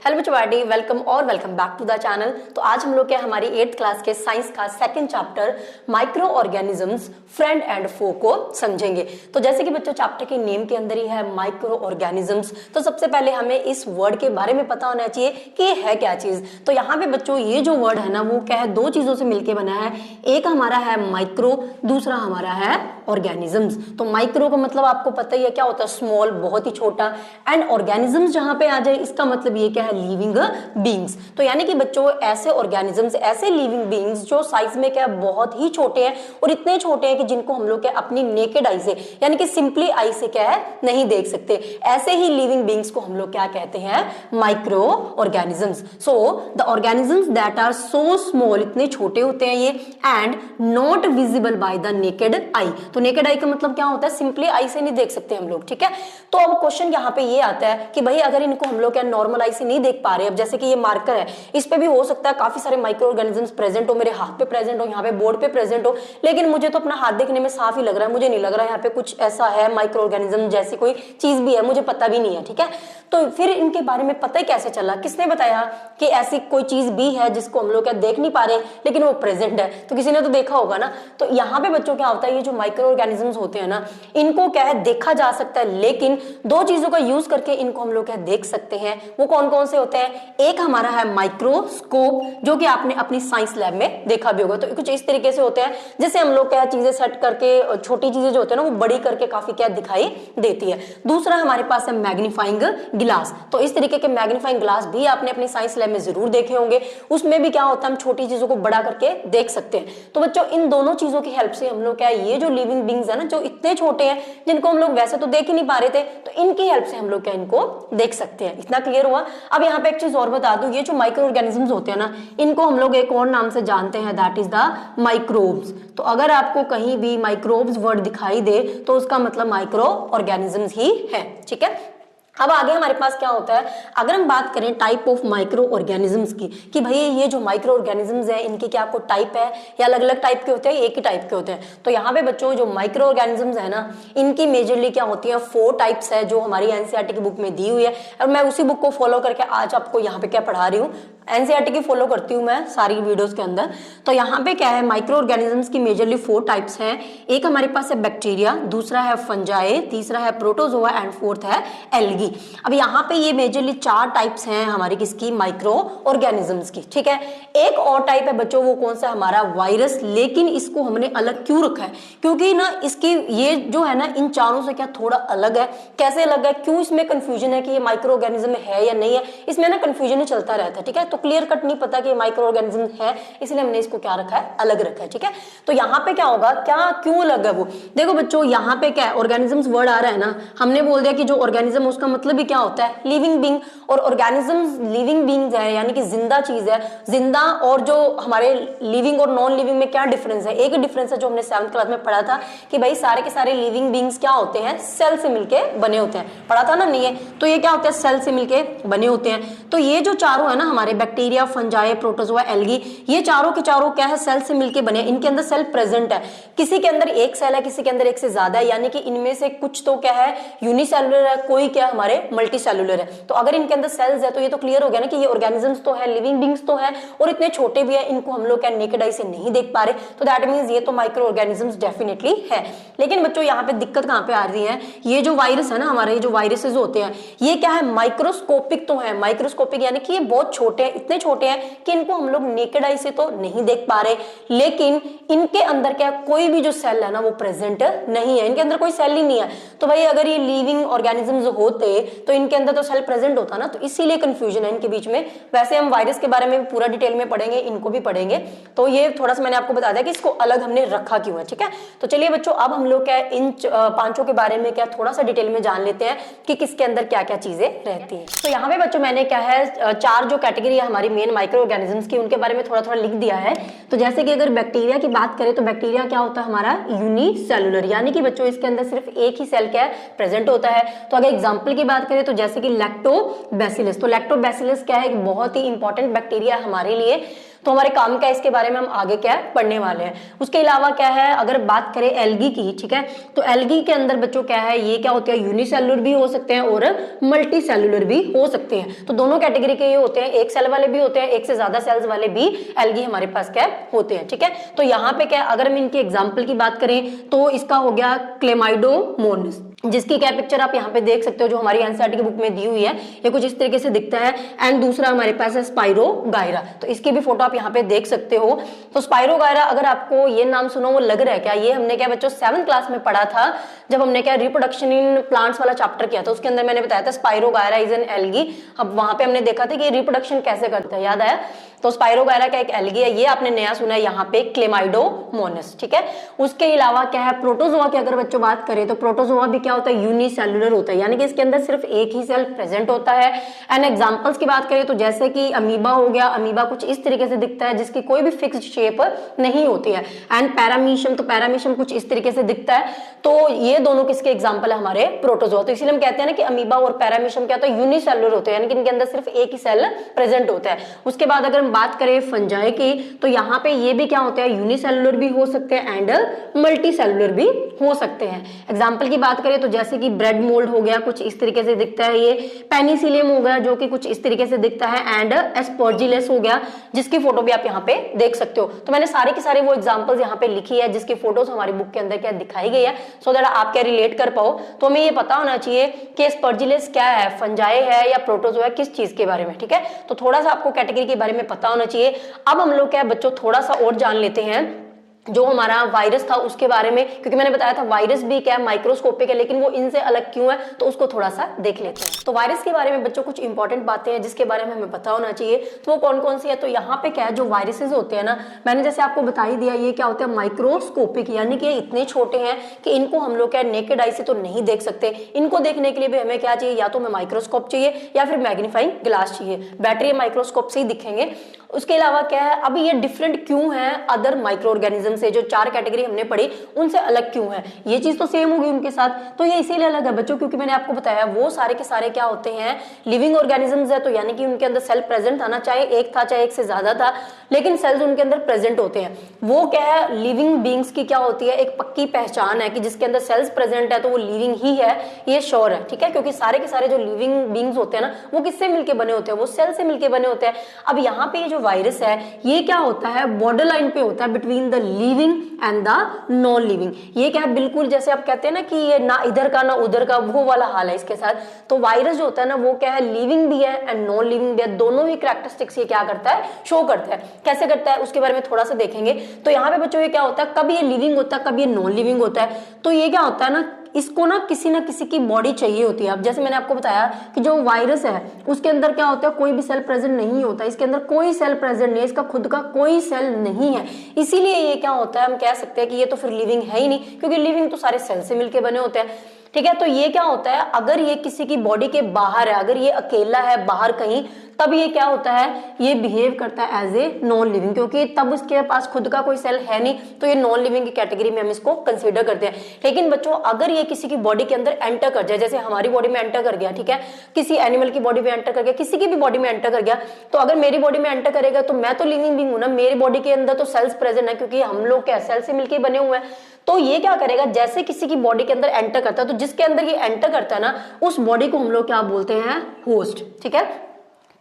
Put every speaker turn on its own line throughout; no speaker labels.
Hello बच्चों, welcome और welcome back to the channel. तो आज हम लोग क्या हमारी 8th क्लास के साइंस का second chapter microorganisms friend and foe को समझेंगे। तो जैसे कि बच्चों चैप्टर के नेम के अंदर ही है माइक्रो ऑर्गेनिजम्स, तो सबसे पहले हमें इस वर्ड के बारे में पता होना चाहिए कि ये है क्या चीज। तो यहाँ पे बच्चों ये जो वर्ड है ना वो क्या है, दो चीजों से मिलकर बना है। एक हमारा है माइक्रो, दूसरा हमारा है ऑर्गेनिजम्स। तो माइक्रो का मतलब आपको पता ही है क्या होता है, स्मॉल, बहुत ही छोटा। एंड ऑर्गेनिजम्स जहां पे आ जाए इसका मतलब ये क्या है, लिविंग बींग्स। तो यानी कि बच्चों ऐसे ऑर्गेनिजम्स, ऐसे लिविंग बींग्स जो साइज में क्या बहुत ही छोटे हैं और इतने छोटे हैं कि जिनको हम लोग क्या अपनी नेकेड आई से यानी कि सिंपली आई से क्या है नहीं देख सकते, ऐसे ही लिविंग बींग्स को हम लोग क्या कहते हैं, micro organisms. So the organisms that are so small, इतने छोटे होते हैं ये, and not visible by the naked eye. तो नेकेड आई का मतलब क्या होता है, सिंपली आई से नहीं देख सकते हम लोग, ठीक है। तो अब क्वेश्चन यहाँ पे ये आता है कि भाई अगर इनको हम लोग क्या नॉर्मल आई से नहीं देख पा रहे, अब जैसे कि ये मार्कर है, इस पे भी हो सकता है काफी सारे माइक्रो ऑर्गेनिजम्स प्रेजेंट हो, मेरे हाथ पे प्रेजेंट हो, यहाँ पे बोर्ड पे प्रेजेंट हो, लेकिन मुझे तो अपना हाथ देखने में साफ ही लग रहा है, मुझे नहीं लग रहा यहाँ पे कुछ ऐसा है माइक्रो ऑर्गेनिज्म जैसी कोई चीज भी है, मुझे पता भी नहीं है, ठीक है। तो फिर इनके बारे में पता ही कैसे चला, किसने बताया कि ऐसी कोई चीज भी है जिसको हम लोग क्या देख नहीं पा रहे लेकिन वो प्रेजेंट है, तो किसी ने तो देखा होगा ना। तो यहाँ पे बच्चों क्या होता है, ये जो माइक्रो ऑर्गेनिजम्स होते हैं ना, इनको क्या है देखा जा सकता है, लेकिन दो चीजों का यूज करके इनको हम लोग क्या देख सकते हैं। वो कौन कौन से होते हैं, एक हमारा है माइक्रोस्कोप, जो कि आपने अपनी साइंस लैब में देखा भी होगा। तो कुछ इस तरीके से होते हैं जैसे हम लोग क्या चीजें सेट करके, छोटी चीजें जो होते हैं ना वो बड़ी करके काफी क्या दिखाई देती है। दूसरा हमारे पास है मैग्नीफाइंग ग्लास। तो इस तरीके के मैग्नीफाइंग ग्लास भी आपने अपनी साइंस लैब में जरूर देखे होंगे, उसमें भी क्या होता है हम छोटी चीजों को बड़ा करके देख सकते हैं। तो बच्चों इन दोनों चीजों की हेल्प से हम लोग क्या ये जो लिविंग बींग्स है ना, जो इतने छोटे हैं जिनको हम लोग वैसे तो देख ही नहीं पा रहे थे, तो इनकी हेल्प से हम लोग क्या इनको देख सकते हैं। इतना क्लियर हुआ। अब यहाँ पे एक चीज और बता दूं, ये जो माइक्रो ऑर्गेनिजम्स होते हैं ना, इनको हम लोग एक और नाम से जानते हैं, दैट इज द माइक्रोब्स। तो अगर आपको कहीं भी माइक्रोब्स वर्ड दिखाई दे तो उसका मतलब माइक्रो ऑर्गेनिजम्स ही है, ठीक है। अब आगे हमारे पास क्या होता है, अगर हम बात करें टाइप ऑफ माइक्रो ऑर्गेनिजम्स की, कि भाई ये जो माइक्रो ऑर्गेनिजम्स है इनके क्या कोई टाइप है या अलग अलग टाइप के होते हैं, एक ही टाइप के होते हैं। तो यहाँ पे बच्चों जो माइक्रो ऑर्गेनिजम्स है ना, इनकी मेजरली क्या होती है, 4 टाइप्स है जो हमारी एनसीईआरटी की बुक में दी हुई है, और मैं उसी बुक को फॉलो करके आज आपको यहाँ पे क्या पढ़ा रही हूँ, एनसीईआरटी की फॉलो करती हूँ मैं सारी वीडियोस के अंदर। तो यहाँ पे क्या है, माइक्रो ऑर्गेनिजम्स की मेजरली 4 टाइप्स हैं। एक हमारे पास है बैक्टीरिया, दूसरा है फंजाई, तीसरा है प्रोटोजोआ एंड फोर्थ है एल्गी। अब यहाँ पे ये मेजरली 4 टाइप्स हैं हमारी किसकी, माइक्रो ऑर्गेनिजम्स की, ठीक है। एक और टाइप है बच्चों, वो कौन सा, हमारा वायरस। लेकिन इसको हमने अलग क्यों रखा है, क्योंकि ना इसकी ये जो है ना इन चारों से क्या थोड़ा अलग है। कैसे अलग है, क्यों इसमें कंफ्यूजन है कि ये माइक्रो ऑर्गेनिज्म है या नहीं है, इसमें ना कंफ्यूजन ही चलता रहता है, ठीक है। तो क्लियर कट नहीं पता कि माइक्रो ऑर्गेनिज्म है, इसलिए हमने इसको क्या रखा है, अलग रखा है, ठीक है। तो यहाँ पे क्या होगा, क्या क्यों अलग है वो, देखो बच्चों यहाँ पे क्या है, ऑर्गेनिजम्स वर्ड आ रहा है ना, हमने बोल दिया कि जो ऑर्गेनिज्म उसका मतलब भी क्या होता है, लिविंग बींग। और ऑर्गेनिजम्स लिविंग बींग्स है यानी कि जिंदा चीज है। जिंदा और जो हमारे लिविंग और नॉन लिविंग में क्या डिफरेंस है, एक डिफरेंस है जो हमने 7th क्लास में पढ़ा था कि भाई सारे के सारे लिविंग बींग्स क्या होते हैं, सेल से मिलके बने होते हैं, पढ़ा था ना, नहीं है तो ये क्या होते हैं, सेल से मिलके बने होते हैं। तो ये जो चारों है ना हमारे बैक्टीरिया, फंजाई, प्रोटोजोआ, एल्गी, ये चारों के चारों क्या है, सेल से मिलके बने, इनके अंदर सेल प्रेजेंट है। किसी के अंदर एक सेल है, किसी के अंदर एक से ज्यादा है, यानी कि इनमें से कुछ तो क्या है यूनिसेलुलर है, कोई क्या हमारे मल्टी सेलुलर है। तो अगर इनके अंदर सेल्स है तो ये तो क्लियर हो गया ना कि ये ऑर्गेनिजम्स तो है, लिविंग बींग्स तो है, और इतने छोटे भी है, इनको हम लोग क्या नेकेड आई से नहीं देख पा रहे, तो दैट मींस ये तो माइक्रो ऑर्गेनिजम्स डेफिनेटली है। लेकिन बच्चों यहाँ पे दिक्कत कहाँ पे आ रही है, ये जो वायरस है ना हमारे, ये जो वायरसेस होते हैं ये क्या है, माइक्रोस्कोपिक तो है, माइक्रोस्कोपिक यानी कि ये बहुत छोटे हैं, इतने छोटे हैं कि इनको हम लोग नेकेड आई से तो नहीं देख पा रहे, लेकिन इनके अंदर क्या कोई भी जो सेल है ना वो प्रेजेंट नहीं है, इनके अंदर कोई सेल ही नहीं है। तो भाई अगर ये लिविंग ऑर्गेनिजम्स होते तो इनके अंदर तो सेल प्रेजेंट होता ना, तो इसीलिए कंफ्यूजन है इनके बीच में। वैसे हम वायरस के बारे में पूरा डिटेल में पढ़ेंगे, इनको भी पढ़ेंगे, तो ये थोड़ा सा मैंने आपको बता दिया कि इसको अलग हमने रखा क्यों है, ठीक है। तो चलिए बच्चों अब हम लोग क्या इन पांचों के बारे में क्या थोड़ा सा डिटेल में जान लेते हैं कि किसके अंदर क्या क्या चीजें रहती है। तो यहाँ पे बच्चों मैंने क्या है 4 जो कैटेगरी है हमारी मेन माइक्रो ऑर्गेनिजम्स की, उनके बारे में थोड़ा थोड़ा लिख दिया है। तो जैसे कि अगर बैक्टीरिया की बात करें तो बैक्टीरिया क्या होता है हमारा, यूनिसेलुलर, यानी कि बच्चों इसके अंदर सिर्फ एक ही सेल क्या है, प्रेजेंट होता है। तो अगर एग्जांपल की बात करें तो जैसे कि लैक्टोबैसिलस, तो लैक्टोबैसिलस क्या है, एक बहुत ही इंपॉर्टेंट बैक्टीरिया हमारे लिए। तो हमारे काम क्या है, इसके बारे में हम आगे क्या है पढ़ने वाले हैं। उसके अलावा क्या है, अगर बात करें एल्गी की, ठीक है, तो एल्गी के अंदर बच्चों क्या है, ये क्या होते हैं, यूनिसेलुलर भी हो सकते हैं और मल्टी सेलुलर भी हो सकते हैं। तो दोनों कैटेगरी के ये होते हैं, एक सेल वाले भी होते हैं, एक से ज्यादा सेल्स वाले भी एल्गी हमारे पास क्या होते हैं, ठीक है। तो यहाँ पे क्या, अगर हम इनके एग्जाम्पल की बात करें तो इसका हो गया क्लेमाइडोमोनास, जिसकी क्या पिक्चर आप यहाँ पे देख सकते हो, जो हमारी एनसीईआरटी की बुक में दी हुई है, ये कुछ इस तरीके से दिखता है। एंड दूसरा हमारे पास है स्पाइरोगायरा, तो इसकी भी फोटो आप यहाँ पे देख सकते हो। तो स्पाइरोगायरा, अगर आपको ये नाम सुनो वो लग रहा है क्या, ये हमने क्या बच्चों 7th क्लास में पढ़ा था, जब हमने क्या रिप्रोडक्शन इन प्लांट्स वाला चैप्टर किया था, उसके अंदर मैंने बताया था स्पाइरोगायरा इज एन एल्गी। अब वहां पे हमने देखा था कि रिप्रोडक्शन कैसे करता है, याद आया। तो स्पाइरोगायरा का एक एल्गी है, ये आपने नया सुना है यहाँ पे क्लेमाइडोमोनास, ठीक है। उसके अलावा क्या है, प्रोटोजोआ की अगर बच्चों बात करें तो प्रोटोजोआ भी क्या होता है, यूनिसेलुलर होता है, यानी कि इसके अंदर सिर्फ एक ही सेल प्रेजेंट होता है। एंड एग्जांपल्स की बात करें तो जैसे कि अमीबा हो गया, अमीबा कुछ इस तरीके से दिखता है जिसकी कोई भी फिक्स्ड शेप नहीं होती है। एंड पैरामीशियम, तो पैरामीशियम कुछ इस तरीके से दिखता है। तो ये दोनों किसके एग्जाम्पल है, हमारे प्रोटोजोआ। तो इसीलिए हम कहते हैं ना कि अमीबा और पैरामीशियम क्या होता है, यूनिसेलुलर होते हैं, यानी कि इनके अंदर सिर्फ एक ही सेल प्रेजेंट होता है। उसके बाद अगर हम बात करें फंजाई की, तो यहाँ पे ये भी क्या होता है, यूनिसेलुलर भी हो सकते हैं एंड मल्टी सेलुलर भी हो सकते हैं। एग्जाम्पल की बात करें तो जैसे कि ब्रेड मोल्ड हो गया, कुछ इस तरीके से दिखता है। ये पेनिसिलियम हो गया, जो कि कुछ इस तरीके से दिखता है। एंड एस्परजिलस हो गया, जिसकी फोटो भी आप यहाँ पे देख सकते हो। तो मैंने सारे के सारे वो एग्जाम्पल्स यहाँ पे लिखी है, जिसकी फोटोज हमारी बुक के अंदर क्या दिखाई गई है, सो दैट आप क्या रिलेट कर पाओ। तो हमें ये पता होना चाहिए कि एस्परजिलस क्या है, फंजाई है या प्रोटोजोआ है, किस चीज के बारे में, ठीक है। तो थोड़ा सा आपको कैटेगरी के बारे में पता होना चाहिए। अब हम लोग क्या बच्चों थोड़ा सा और जान लेते हैं जो हमारा वायरस था उसके बारे में, क्योंकि मैंने बताया था वायरस भी क्या है, माइक्रोस्कोपिक है, लेकिन वो इनसे अलग क्यों है, तो उसको थोड़ा सा देख लेते हैं। तो वायरस के बारे में बच्चों कुछ इंपॉर्टेंट बातें हैं जिसके बारे में हमें पता होना चाहिए। तो वो कौन कौन सी है, तो यहाँ पे क्या है, जो वायरसेस होते हैं ना, मैंने जैसे आपको बता ही दिया, ये क्या होते हैं, माइक्रोस्कोपिक, यानी कि इतने छोटे हैं कि इनको हम लोग क्या नेकेड आई से तो नहीं देख सकते। इनको देखने के लिए भी हमें क्या चाहिए, या तो हमें माइक्रोस्कोप चाहिए या फिर मैग्नीफाइंग ग्लास चाहिए। बैटरी माइक्रोस्कोप से ही दिखेंगे। उसके अलावा क्या है, अब ये डिफरेंट क्यों है अदर माइक्रो ऑर्गेनिज्म से, जो 4 कैटेगरी हमने पढ़ी उनसे अलग क्यों है, ये चीज तो सेम होगी उनके साथ। तो ये इसीलिए अलग है बच्चों, क्योंकि मैंने आपको बताया वो सारे के सारे क्या होते हैं, लिविंग ऑर्गेनिजम्स है, तो यानी कि उनके अंदर सेल प्रेजेंट था ना, चाहे एक था चाहे एक से ज्यादा था, लेकिन सेल्स उनके अंदर प्रेजेंट होते हैं। वो क्या है, लिविंग बींग्स की क्या होती है, एक पक्की पहचान है कि जिसके अंदर सेल्स प्रेजेंट है तो वो लिविंग ही है, ये श्योर है, ठीक है। क्योंकि सारे के सारे जो लिविंग बींग्स होते हैं ना, वो किससे मिलके बने होते हैं, वो सेल से मिलके बने होते हैं। अब यहाँ पे ये जो वायरस है, ये क्या होता है, बॉर्डर लाइन पे होता है between the living and the non living. ये क्या है, बिल्कुल जैसे आप कहते हैं ना कि ये ना इधर का ना उधर का, वो वाला हाल है इसके साथ। तो वायरस जो होता है ना, वो क्या है, लिविंग भी है एंड नॉन लिविंग भी है, दोनों ही कैरेक्टरिस्टिक्स ये क्या करता है, शो करता है। कैसे करता है उसके बारे में थोड़ा सा देखेंगे। तो यहाँ पे बच्चों ये क्या होता है, कभी ये लिविंग होता है, कभी ये नॉन लिविंग होता है। तो ये क्या होता है ना, इसको ना किसी की बॉडी चाहिए होती है। अब जैसे मैंने आपको बताया कि जो वायरस है उसके अंदर क्या होता है, कोई भी सेल प्रेजेंट नहीं होता, इसके अंदर कोई सेल प्रेजेंट नहीं है, इसका खुद का कोई सेल नहीं है। इसीलिए ये क्या होता है, हम कह सकते हैं कि ये तो फिर लिविंग है ही नहीं, क्योंकि लिविंग तो सारे सेल से मिलके बने होते हैं, ठीक है। तो ये क्या होता है, अगर ये किसी की बॉडी के बाहर है, अगर ये अकेला है बाहर कहीं, तब ये क्या होता है, ये बिहेव करता है एज ए नॉन लिविंग, क्योंकि तब उसके पास खुद का कोई सेल है नहीं, तो ये नॉन लिविंग की कैटेगरी में हम इसको कंसीडर करते हैं। लेकिन बच्चों अगर ये किसी की बॉडी के अंदर एंटर कर जाए, जैसे हमारी बॉडी में एंटर कर गया, ठीक है, किसी एनिमल की बॉडी में एंटर कर गया, किसी की भी बॉडी में एंटर कर गया, तो अगर मेरी बॉडी में एंटर करेगा तो मैं तो लिविंग बीइंग हूं ना, मेरी बॉडी के अंदर तो सेल्स प्रेजेंट है, क्योंकि हम लोग क्या सेल से मिलकर बने हुए हैं। तो ये क्या करेगा, जैसे किसी की बॉडी के अंदर एंटर करता है, तो जिसके अंदर ये एंटर करता है ना, उस बॉडी को हम लोग क्या बोलते हैं, होस्ट, ठीक है।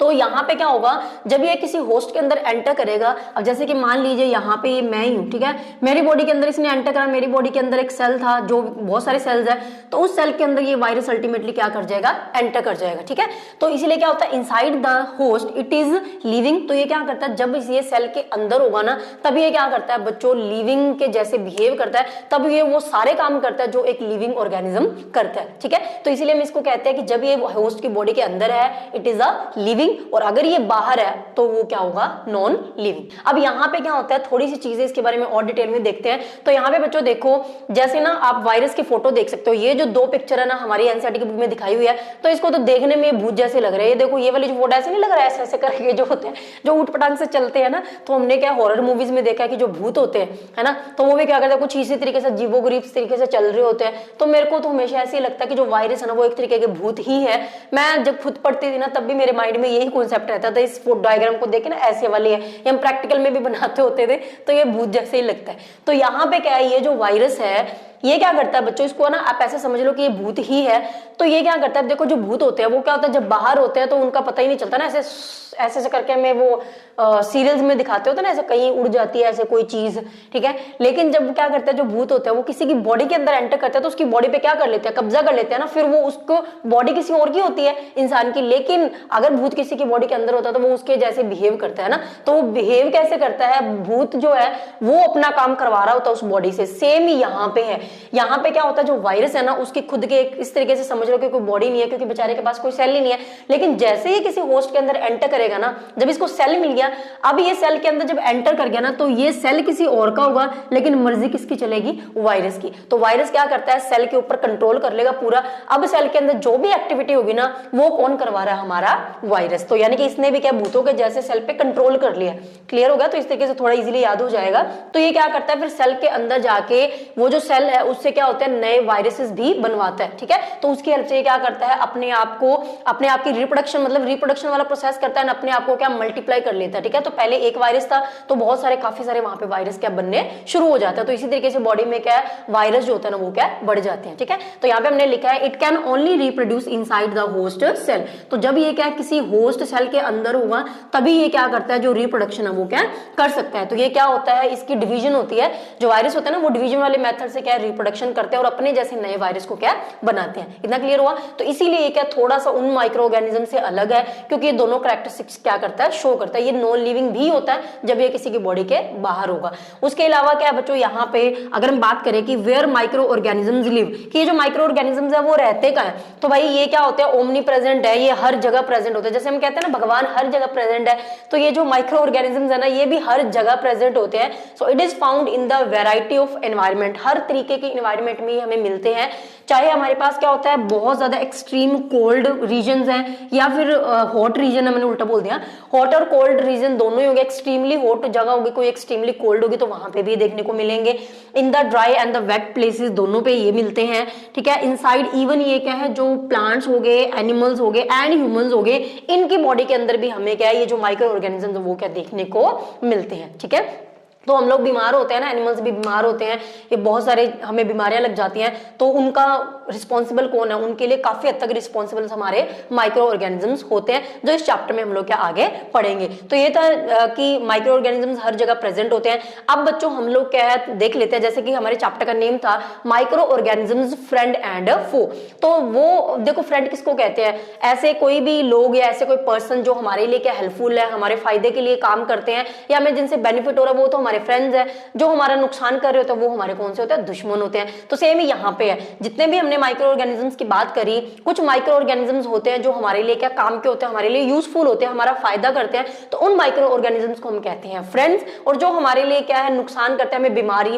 तो यहाँ पे क्या होगा, जब ये किसी होस्ट के अंदर एंटर करेगा, अब जैसे कि मान लीजिए यहाँ पे ये मैं ही हूँ, ठीक है, मेरी बॉडी के अंदर इसने एंटर करा, मेरी बॉडी के अंदर एक सेल था, जो बहुत सारे सेल्स है, तो उस सेल के अंदर ये वायरस अल्टीमेटली क्या कर जाएगा, एंटर कर जाएगा, ठीक है। तो इसीलिए क्या होता है, inside the host it is living. तो ये क्या करता है, जब ये सेल के अंदर होगा ना, तब ये क्या करता है बच्चों, लिविंग के जैसे बिहेव करता है, तब ये वो सारे काम करता है जो एक लिविंग ऑर्गेनिज्म करता है, ठीक है। तो इसीलिए हम इसको कहते हैं कि जब ये होस्ट की बॉडी के अंदर है, इट इज अ लिविंग, और अगर ये बाहर है तो वो क्या होगा, नॉन लिविंग। अब यहाँ पे क्या होता है, थोड़ी सी चीजें इसके बारे में और डिटेल में देखते हैं। तो यहाँ पे बच्चों देखो, जैसे ना आप वायरस की फोटो देख सकते हो, ये जो 2 पिक्चर है ना हमारी एनसीईआरटी की बुक में दिखाई हुई है, तो इसको तो देखने में भूत जैसे लग रहे हैं। ये देखो, ये वाली जो फोटो ऐसे नहीं लग रहा है, ऐसे ऐसे करके जो होते हैं, जो उठ पटांग से चलते हैं ना, तो हमने क्या हॉरर मूवीज में देखा है कि जो भूत होते हैं, है ना, तो वो भी क्या करते हैं, कुछ इसी तरीके से अजीबोगरीब तरीके से चल रहे होते हैं। तो मेरे को तो हमेशा ऐसे ही लगता है कि जो वायरस है ना, वो एक तरीके के भूत ही है। मैं जब खुद पढ़ती थी ना, तब भी मेरे माइंड में यही कॉन्सेप्ट रहता था इस डायग्राम को देख के ना, ऐसे वाले है, ये हम प्रैक्टिकल में भी बनाते होते थे, तो ये भूत जैसे ही लगता है। तो यहाँ पे क्या है, ये जो वायरस है ये क्या करता है बच्चों, इसको ना आप ऐसे समझ लो कि ये भूत ही है। तो ये क्या करता है, देखो जो भूत होते हैं वो क्या होता है, जब बाहर होते हैं तो उनका पता ही नहीं चलता ना, ऐसे ऐसे करके हमें वो सीरियल्स में दिखाते होते हैं ना, ऐसे कहीं उड़ जाती है ऐसे कोई चीज, ठीक है। लेकिन जब क्या करता है, जो भूत होता है वो किसी की बॉडी के अंदर एंटर करता है तो उसकी बॉडी पे क्या कर लेते हैं, कब्जा कर लेते हैं ना, फिर वो उसको बॉडी किसी और की होती है, इंसान की। लेकिन अगर भूत किसी की बॉडी के अंदर होता है तो वो उसके जैसे बिहेव करता है ना। तो वो बिहेव कैसे करता है, भूत जो है वो अपना काम करवा रहा होता है उस बॉडी से। सेम ही यहाँ पे है, यहाँ पे क्या होता है, जो वायरस है ना उसकी खुद के इस तरीके से समझ लो कि कोई बॉडी नहीं है, क्योंकि बेचारे के पास कोई सेल ही नहीं है। लेकिन जैसे ही किसी होस्ट के अंदर एंटर करेगा ना, जब इसको सेल मिल गया, अब ये सेल के अंदर जब एंटर कर गया ना, तो ये सेल किसी और का होगा, लेकिन मर्जी किसकी चलेगी, वायरस की। तो वायरस क्या करता है, सेल के ऊपर कंट्रोल कर लेगा पूरा। अब सेल के अंदर जो भी एक्टिविटी होगी ना, वो कौन करवा रहा है, हमारा वायरस। तो यानी कि इसने भी क्या भूतों के जैसे सेल पे कंट्रोल कर लिया। क्लियर हो गया, तो इस तरीके से थोड़ा इजीली याद हो जाएगा। तो ये क्या करता है, फिर सेल के अंदर जाके वो जो सेल है उससे क्या होता है, नए वायरसेस भी बनवाता है, ठीक है। तो उसकी हेल्प से क्या करता है, अपने आप की रिप्रोडक्शन, मतलब रिप्रोडक्शन वाला प्रोसेस करता है, अपने आप को क्या मल्टीप्लाई कर लेता है, ठीक है। तो पहले एक वायरस था तो बहुत सारे काफी सारे वहां पे वायरस क्या बनने शुरू हो जाता है। तो इसी तरीके से बॉडी में क्या है, वायरस जो होता है ना वो क्या बढ़ जाते हैं, ठीक है। तो यहाँ पे हमने लिखा है it can only reproduce inside the host cell. तो जब ये क्या किसी होस्ट सेल के अंदर होगा तभी ये क्या करता है, जो रिप्रोडक्शन है वो क्या कर सकता है। तो ये क्या होता है, इसकी डिवीजन होती है, जो वायरस होता है ना वो डिवीजन वाले मेथड से क्या रिप्रोडक्शन करते हैं और अपने जैसे नए वायरस को क्या बनाते हैं। इतना क्लियर हुआ। तो इसीलिए ये क्या थोड़ा सा उन माइक्रो ऑर्गेनिज्म से अलग है, क्योंकि ये दोनों कैरेक्टरिस्टिक्स क्या करता है, शो करता है। ये नॉन लिविंग भी होता है जब ये किसी की बॉडी के बाहर होगा। उसके अलावा क्या है बच्चों, यहाँ पे अगर हम बात करें कि वेयर माइक्रो ऑर्गेनिजम्स लिव, कि ये जो माइक्रो ऑर्गेनिजम्स है वो रहते कहाँ है, तो भाई ये क्या होते हैं, ओमनी प्रेजेंट है, ये हर जगह प्रेजेंट होते हैं। जैसे हम कहते हैं ना भगवान हर जगह प्रेजेंट है, तो ये जो माइक्रो ऑर्गेनिजम्स है ना ये भी हर जगह प्रेजेंट होते हैं। So it is found in the variety of environment, हर तरीके के एनवायरमेंट में हमें मिलते हैं। चाहे हमारे पास क्या होता है, बहुत ज्यादा एक्सट्रीम कोल्ड रीजन है या फिर हॉट रीजन है, मैंने उल्टा बोल दिया, हॉट और कोल्ड रीजन दोनों ही होंगे। एक्सट्रीमली हॉट जगह होगी, कोई एक्सट्रीमली कोल्ड होगी, तो वहां पे भी देखने को मिलेंगे। In the dry and the wet places दोनों पे ये मिलते हैं, ठीक है। इनसाइड इवन ये क्या है, जो प्लांट्स हो गए, एनिमल्स हो गए एंड ह्यूमंस हो गए, इनकी बॉडी के अंदर भी हमें क्या है, ये जो माइक्रो ऑर्गेनिज्म वो क्या देखने को मिलते हैं, ठीक है। तो हम लोग बीमार होते हैं ना, एनिमल्स भी बीमार होते हैं, ये बहुत सारे हमें बीमारियां लग जाती हैं, तो उनका रिस्पॉन्सिबल कौन है, उनके लिए काफी हद तक रिस्पॉन्सिबल हमारे माइक्रो ऑर्गेनिजम्स होते हैं, जो इस चैप्टर में हम लोग क्या आगे पढ़ेंगे। तो ये था कि माइक्रो ऑर्गेनिजम्स हर जगह प्रेजेंट होते हैं। अब बच्चों हम लोग क्या है देख लेते हैं, जैसे कि हमारे चैप्टर का नेम था माइक्रो ऑर्गेनिजम्स फ्रेंड एंड फो। तो वो देखो फ्रेंड किसको कहते हैं, ऐसे कोई भी लोग या ऐसे कोई पर्सन जो हमारे लिए क्या हेल्पफुल है, हमारे फायदे के लिए काम करते हैं या हमें जिनसे बेनिफिट हो रहा है, वो तो हमारे फ्रेंड्स है। जो हमारा नुकसान कर रहे होते हैं वो हमारे कौन से होते हैं, दुश्मन होते हैं। तो सेम ही यहाँ पे है, जितने भी हमने माइक्रो ऑर्गेनिजम्स की बात करी, कुछ माइक्रो ऑर्गेनिजम्स होते हैं जो हमारे लिए क्या काम के होते हैं, हमारे लिए यूजफुल होते हैं, हमारा फायदा करते हैं, तो उन माइक्रो ऑर्गेनिजम्स को हम कहते हैं फ्रेंड्स। और जो हमारे लिए क्या है नुकसान करते हैं, हमें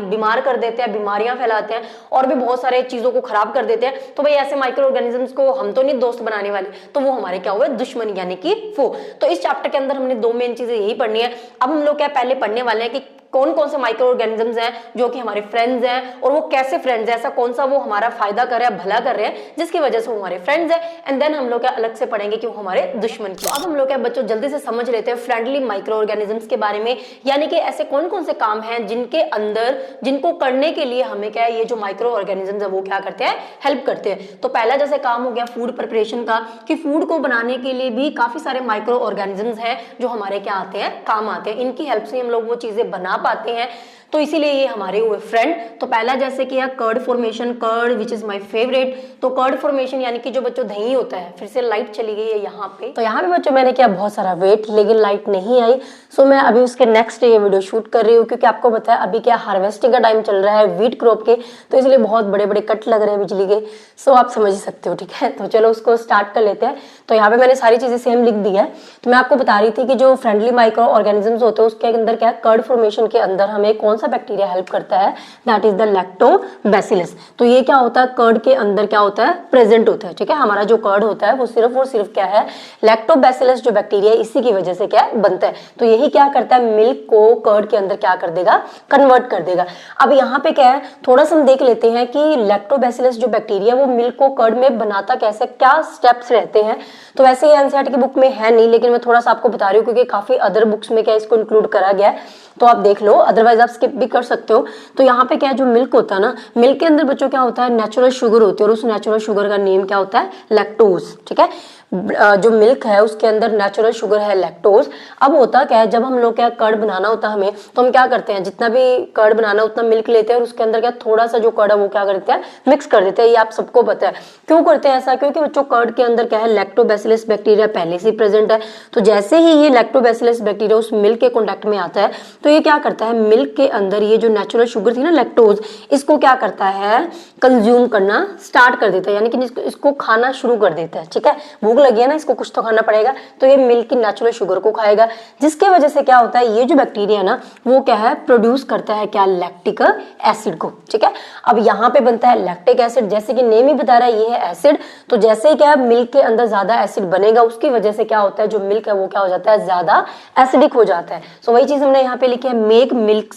बीमार कर देते हैं, बीमारियां फैलाते हैं और भी बहुत सारे चीजों को खराब कर देते हैं, तो भाई ऐसे माइक्रो ऑर्गेनिजम्स को हम तो नहीं दोस्त बनाने वाले, तो वो हमारे क्या हुए, दुश्मन यानी कि फो। तो इस चैप्टर के अंदर हमने दो मेन चीजें यही पढ़नी है। अब हम लोग क्या पहले पढ़ने वाले हैं कि कौन कौन से माइक्रो ऑर्गेनिजम्स हैं जो कि हमारे फ्रेंड्स हैं, और वो कैसे फ्रेंड्स हैं, ऐसा कौन सा वो हमारा फायदा कर रहा है, भला कर रहे हैं, जिसकी वजह से वो हमारे फ्रेंड्स हैं। एंड देन हम लोग क्या अलग से पढ़ेंगे कि वो हमारे दुश्मन क्यों। अब हम लोग क्या बच्चों जल्दी से समझ लेते हैं फ्रेंडली माइक्रो ऑर्गेनिजम्स के बारे में, यानी कि ऐसे कौन कौन से काम हैं जिनके अंदर, जिनको करने के लिए हमें क्या है, ये जो माइक्रो ऑर्गेनिजम्स है वो क्या करते हैं, हेल्प करते हैं। तो पहला जैसे काम हो गया फूड प्रिपरेशन का, कि फूड को बनाने के लिए भी काफी सारे माइक्रो ऑर्गेनिजम्स हैं जो हमारे क्या आते हैं, काम आते हैं। इनकी हेल्प से हम लोग वो चीजें बना पाते हैं, तो इसीलिए ये हमारे हुए फ्रेंड। तो पहला जैसे कि है curd formation, curd which is my favourite. तो कर्ड फॉर्मेशन यानी कि जो बच्चों दही होता है, फिर से लाइट चली गई है यहाँ पे, तो यहाँ पे बच्चों मैंने किया बहुत सारा वेट, लेकिन लाइट नहीं आई। सो मैं अभी उसके नेक्स्ट ये वीडियो शूट कर रही हूँ, क्योंकि आपको पता है अभी क्या हार्वेस्टिंग का टाइम चल रहा है व्हीट क्रॉप के, तो इसलिए बहुत बड़े बड़े कट लग रहे हैं बिजली के। सो आप समझ ही सकते हो, ठीक है। तो चलो उसको स्टार्ट कर लेते हैं। तो यहाँ पे मैंने सारी चीजें सेम लिख दी है। तो मैं आपको बता रही थी कि जो फ्रेंडली माइक्रो ऑर्गेनिजम्स होते हैं उसके अंदर क्या कर्ड फॉर्मेशन के अंदर हमें कौन कौन सा बैक्टीरिया हेल्प करता है, दैट इज द लैक्टोबैसिलस। तो ये क्या होता है, कर्ड के अंदर क्या होता है, प्रेजेंट होता है, ठीक है। हमारा जो कर्ड होता है वो सिर्फ और सिर्फ क्या है, लैक्टोबैसिलस जो बैक्टीरिया है इसी की वजह से क्या बनता है। तो यही क्या करता है, मिल्क को कर्ड के अंदर क्या कर देगा, कन्वर्ट कर देगा। अब यहाँ पे क्या है, थोड़ा सा हम देख लेते हैं कि लैक्टोबैसिलस जो बैक्टीरिया वो मिल्क को कर्ड में बनाता कैसे, क्या स्टेप्स रहते हैं। तो वैसे ये एनसीईआरटी की बुक में है नहीं, लेकिन मैं थोड़ा सा आपको बता रही हूँ क्योंकि काफी अदर बुक्स में क्या इसको इंक्लूड करा गया है, तो आप देख लो, अदरवाइज आप स्किप भी कर सकते हो। तो यहाँ पे क्या है, जो मिल्क होता है ना, मिल्क के अंदर बच्चों क्या होता है, नेचुरल शुगर होती है, और उस नेचुरल शुगर का नेम क्या होता है, लैक्टोज, ठीक है। जो मिल्क है उसके अंदर नेचुरल शुगर है लैक्टोज। अब होता क्या है, जब हम लोग क्या कर्ड बनाना होता है हमें, तो हम क्या करते हैं, जितना भी कर्ड बनाना उतना मिल्क लेते हैं और उसके अंदर क्या थोड़ा सा जो कर्ड है वो क्या करते हैं, मिक्स कर देते हैं। ये आप सबको पता है। क्यों करते हैं ऐसा, क्योंकि बच्चों कर्ड के अंदर क्या है, लैक्टोबैसिलस बैक्टीरिया पहले से प्रेजेंट है। तो जैसे ही ये लैक्टोबैसिलस बैक्टीरिया उस मिल्क के कॉन्टेक्ट में आता है, तो ये क्या करता है, मिल्क के अंदर ये जो नेचुरल शुगर थी ना लैक्टोज, इसको क्या करता है, कंज्यूम करना स्टार्ट कर देता है, यानी कि इसको खाना शुरू कर देता है, ठीक है। भूख लगी है ना, इसको कुछ तो खाना पड़ेगा, तो ये मिल्क की नेचुरल शुगर को खाएगा, जिसके वजह से क्या होता है, ये जो बैक्टीरिया है ना वो क्या है, प्रोड्यूस करता है क्या, लैक्टिक एसिड को, ठीक है। अब यहाँ पे बनता है लैक्टिक एसिड, जैसे कि नेम ही बता रहा है ये है एसिड। तो जैसे ही क्या है, मिल्क के अंदर ज्यादा एसिड बनेगा, उसकी वजह से क्या होता है, जो मिल्क है वो क्या हो जाता है, ज्यादा एसिडिक हो जाता है। सो वही चीज हमने यहाँ पे लिखी है, मेक मिल्क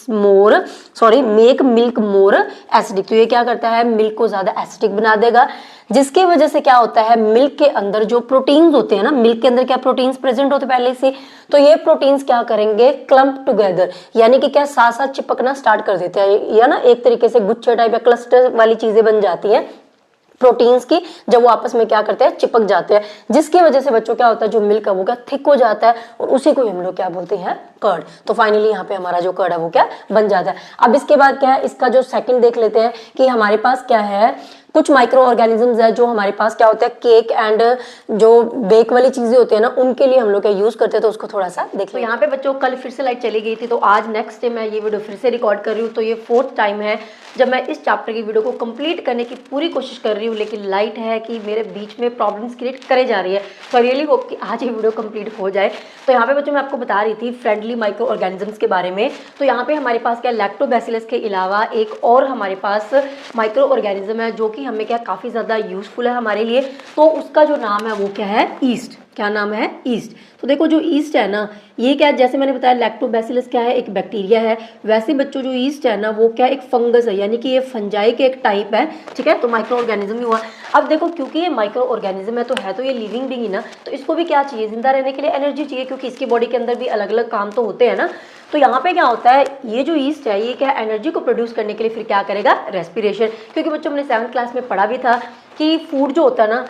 मोर एसिडिक। तो ये क्या करता है, मिल्क को ज्यादा एसिडिक बना देगा, जिसकी वजह से क्या होता है, मिल्क के अंदर जो प्रोटीन्स होते हैं ना, मिल्क के अंदर क्या प्रोटीन्स प्रेजेंट होते हैं पहले से, तो ये प्रोटीन्स क्या करेंगे, क्लम्प टुगेदर, यानी कि क्या साथ साथ चिपकना स्टार्ट कर देते हैं, या ना एक तरीके से गुच्छे टाइप या क्लस्टर वाली चीजें बन जाती हैं प्रोटीन्स की, जब वो आपस में क्या करते हैं, चिपक जाते हैं, जिसकी वजह से बच्चों क्या होता है, जो मिल्क है वो क्या थिक हो जाता है, और उसी को हम लोग क्या बोलते हैं, कर्ड। तो फाइनली यहाँ पे हमारा जो कर्ड है वो क्या बन जाता है। अब इसके बाद क्या है, इसका जो सेकंड देख लेते हैं कि हमारे पास क्या है, कुछ माइक्रो ऑर्गेनिजम्स है जो हमारे पास क्या होता है, केक एंड जो बेक वाली चीजें होती है ना, उनके लिए हम लोग क्या यूज करते हैं, तो उसको थोड़ा सा देख लो। यहाँ पे बच्चों कल फिर से लाइट चली गई थी, तो आज नेक्स्ट डे मैं ये वीडियो फिर से रिकॉर्ड कर रही हूँ। तो ये 4th टाइम है जब मैं इस चैप्टर की वीडियो को कंप्लीट करने की पूरी कोशिश कर रही हूँ, लेकिन लाइट है कि मेरे बीच में प्रॉब्लम्स क्रिएट करे जा रही है। तो आई रियली होप कि आज ये वीडियो कंप्लीट हो जाए। तो यहाँ पे बच्चों मैं आपको बता रही थी फ्रेंडली माइक्रो ऑर्गेनिजम्स के बारे में। तो यहाँ पे हमारे पास क्या, लैक्टोबैसिलस के अलावा एक और हमारे पास माइक्रो ऑर्गेनिज्म है जो कि हमें क्या काफी ज्यादा यूजफुल है हमारे लिए। तो उसका जो नाम है वो क्या है, ईस्ट। क्या नाम है, ईस्ट। तो देखो जो ईस्ट है ना, ये क्या है, जैसे मैंने बताया लैक्टोबैसिलस क्या है, एक बैक्टीरिया है। वैसे बच्चों जो ईस्ट है ना वो क्या एक फंगस है, यानी कि ये फंजाई के एक टाइप है, ठीक है। तो माइक्रो ऑर्गेनिज्म ही हुआ। अब देखो क्योंकि ये माइक्रो ऑर्गेनिज्म है तो ये लिविंग बीइंग ही ना, तो इसको भी क्या चाहिए, जिंदा रहने के लिए एनर्जी चाहिए, क्योंकि इसकी बॉडी के अंदर भी अलग अलग काम तो होते हैं ना। तो यहाँ पे क्या होता है, ये जो ईस्ट है ये क्या एनर्जी को प्रोड्यूस करने के लिए फिर क्या करेगा, रेस्पिरेशन। क्योंकि बच्चों हमने 7th क्लास में पढ़ा भी था कि फूड जो होता है ना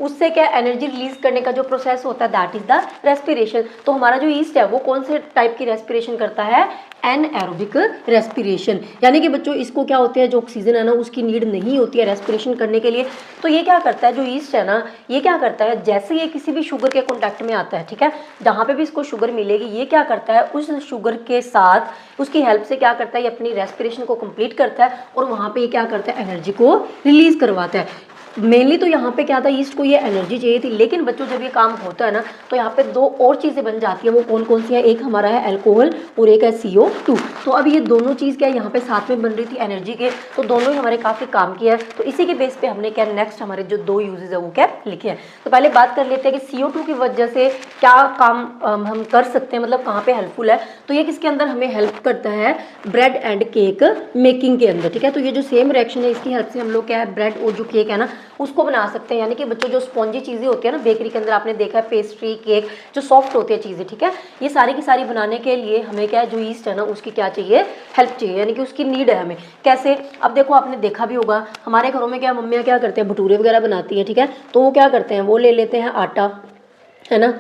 उससे क्या एनर्जी रिलीज करने का जो प्रोसेस होता है दैट इज द रेस्पिरेशन। तो हमारा जो ईस्ट है वो कौन से टाइप की रेस्पिरेशन करता है, एनएरोबिक रेस्पिरेशन। यानी कि बच्चों इसको क्या होते हैं, जो ऑक्सीजन है ना उसकी नीड नहीं होती है रेस्पिरेशन करने के लिए। तो ये क्या करता है, जो ईस्ट है ना ये क्या करता है, जैसे ये किसी भी शुगर के कॉन्टैक्ट में आता है, ठीक है, जहाँ पे भी इसको शुगर मिलेगी, ये क्या करता है उस शुगर के साथ उसकी हेल्प से क्या करता है, ये अपनी रेस्पिरेशन को कंप्लीट करता है और वहाँ पे ये क्या करता है, एनर्जी को रिलीज करवाता है। मेनली तो यहाँ पे क्या था, ईस्ट को ये एनर्जी चाहिए थी, लेकिन बच्चों जब ये काम होता है ना तो यहाँ पे 2 और चीज़ें बन जाती है। वो कौन कौन सी है, एक हमारा है अल्कोहल और एक है CO2। तो अब ये दोनों चीज़ क्या यहाँ पे साथ में बन रही थी एनर्जी के, तो दोनों ही हमारे काफ़ी काम किया है। तो इसी के बेस पे हमने क्या नेक्स्ट हमारे जो 2 यूजेज है वो क्या लिखे हैं। तो पहले बात कर लेते हैं कि CO2 की वजह से क्या काम हम कर सकते हैं, मतलब कहाँ पे हेल्पफुल है। तो ये किसके अंदर हमें हेल्प करता है, ब्रेड एंड केक मेकिंग के अंदर, ठीक है। तो ये जो सेम रिएक्शन है इसकी हेल्प से हम लोग क्या है, ब्रेड और जो केक है ना उसको बना सकते हैं। यानी कि बच्चों जो स्पॉन्जी चीज़ें होती है ना बेकरी के अंदर, आपने देखा है पेस्ट्री केक जो सॉफ्ट होती है चीज़ें, ठीक है, ये सारी की सारी बनाने के लिए हमें क्या है, जो ईस्ट है ना उसकी क्या चाहिए, हेल्प चाहिए, यानी कि उसकी नीड है हमें। कैसे, अब देखो आपने देखा भी होगा हमारे घरों में क्या मम्मियाँ क्या करते हैं, भटूरे वगैरह बनाती हैं, ठीक है। तो वो क्या करते हैं, वो ले लेते हैं आटा, है ना,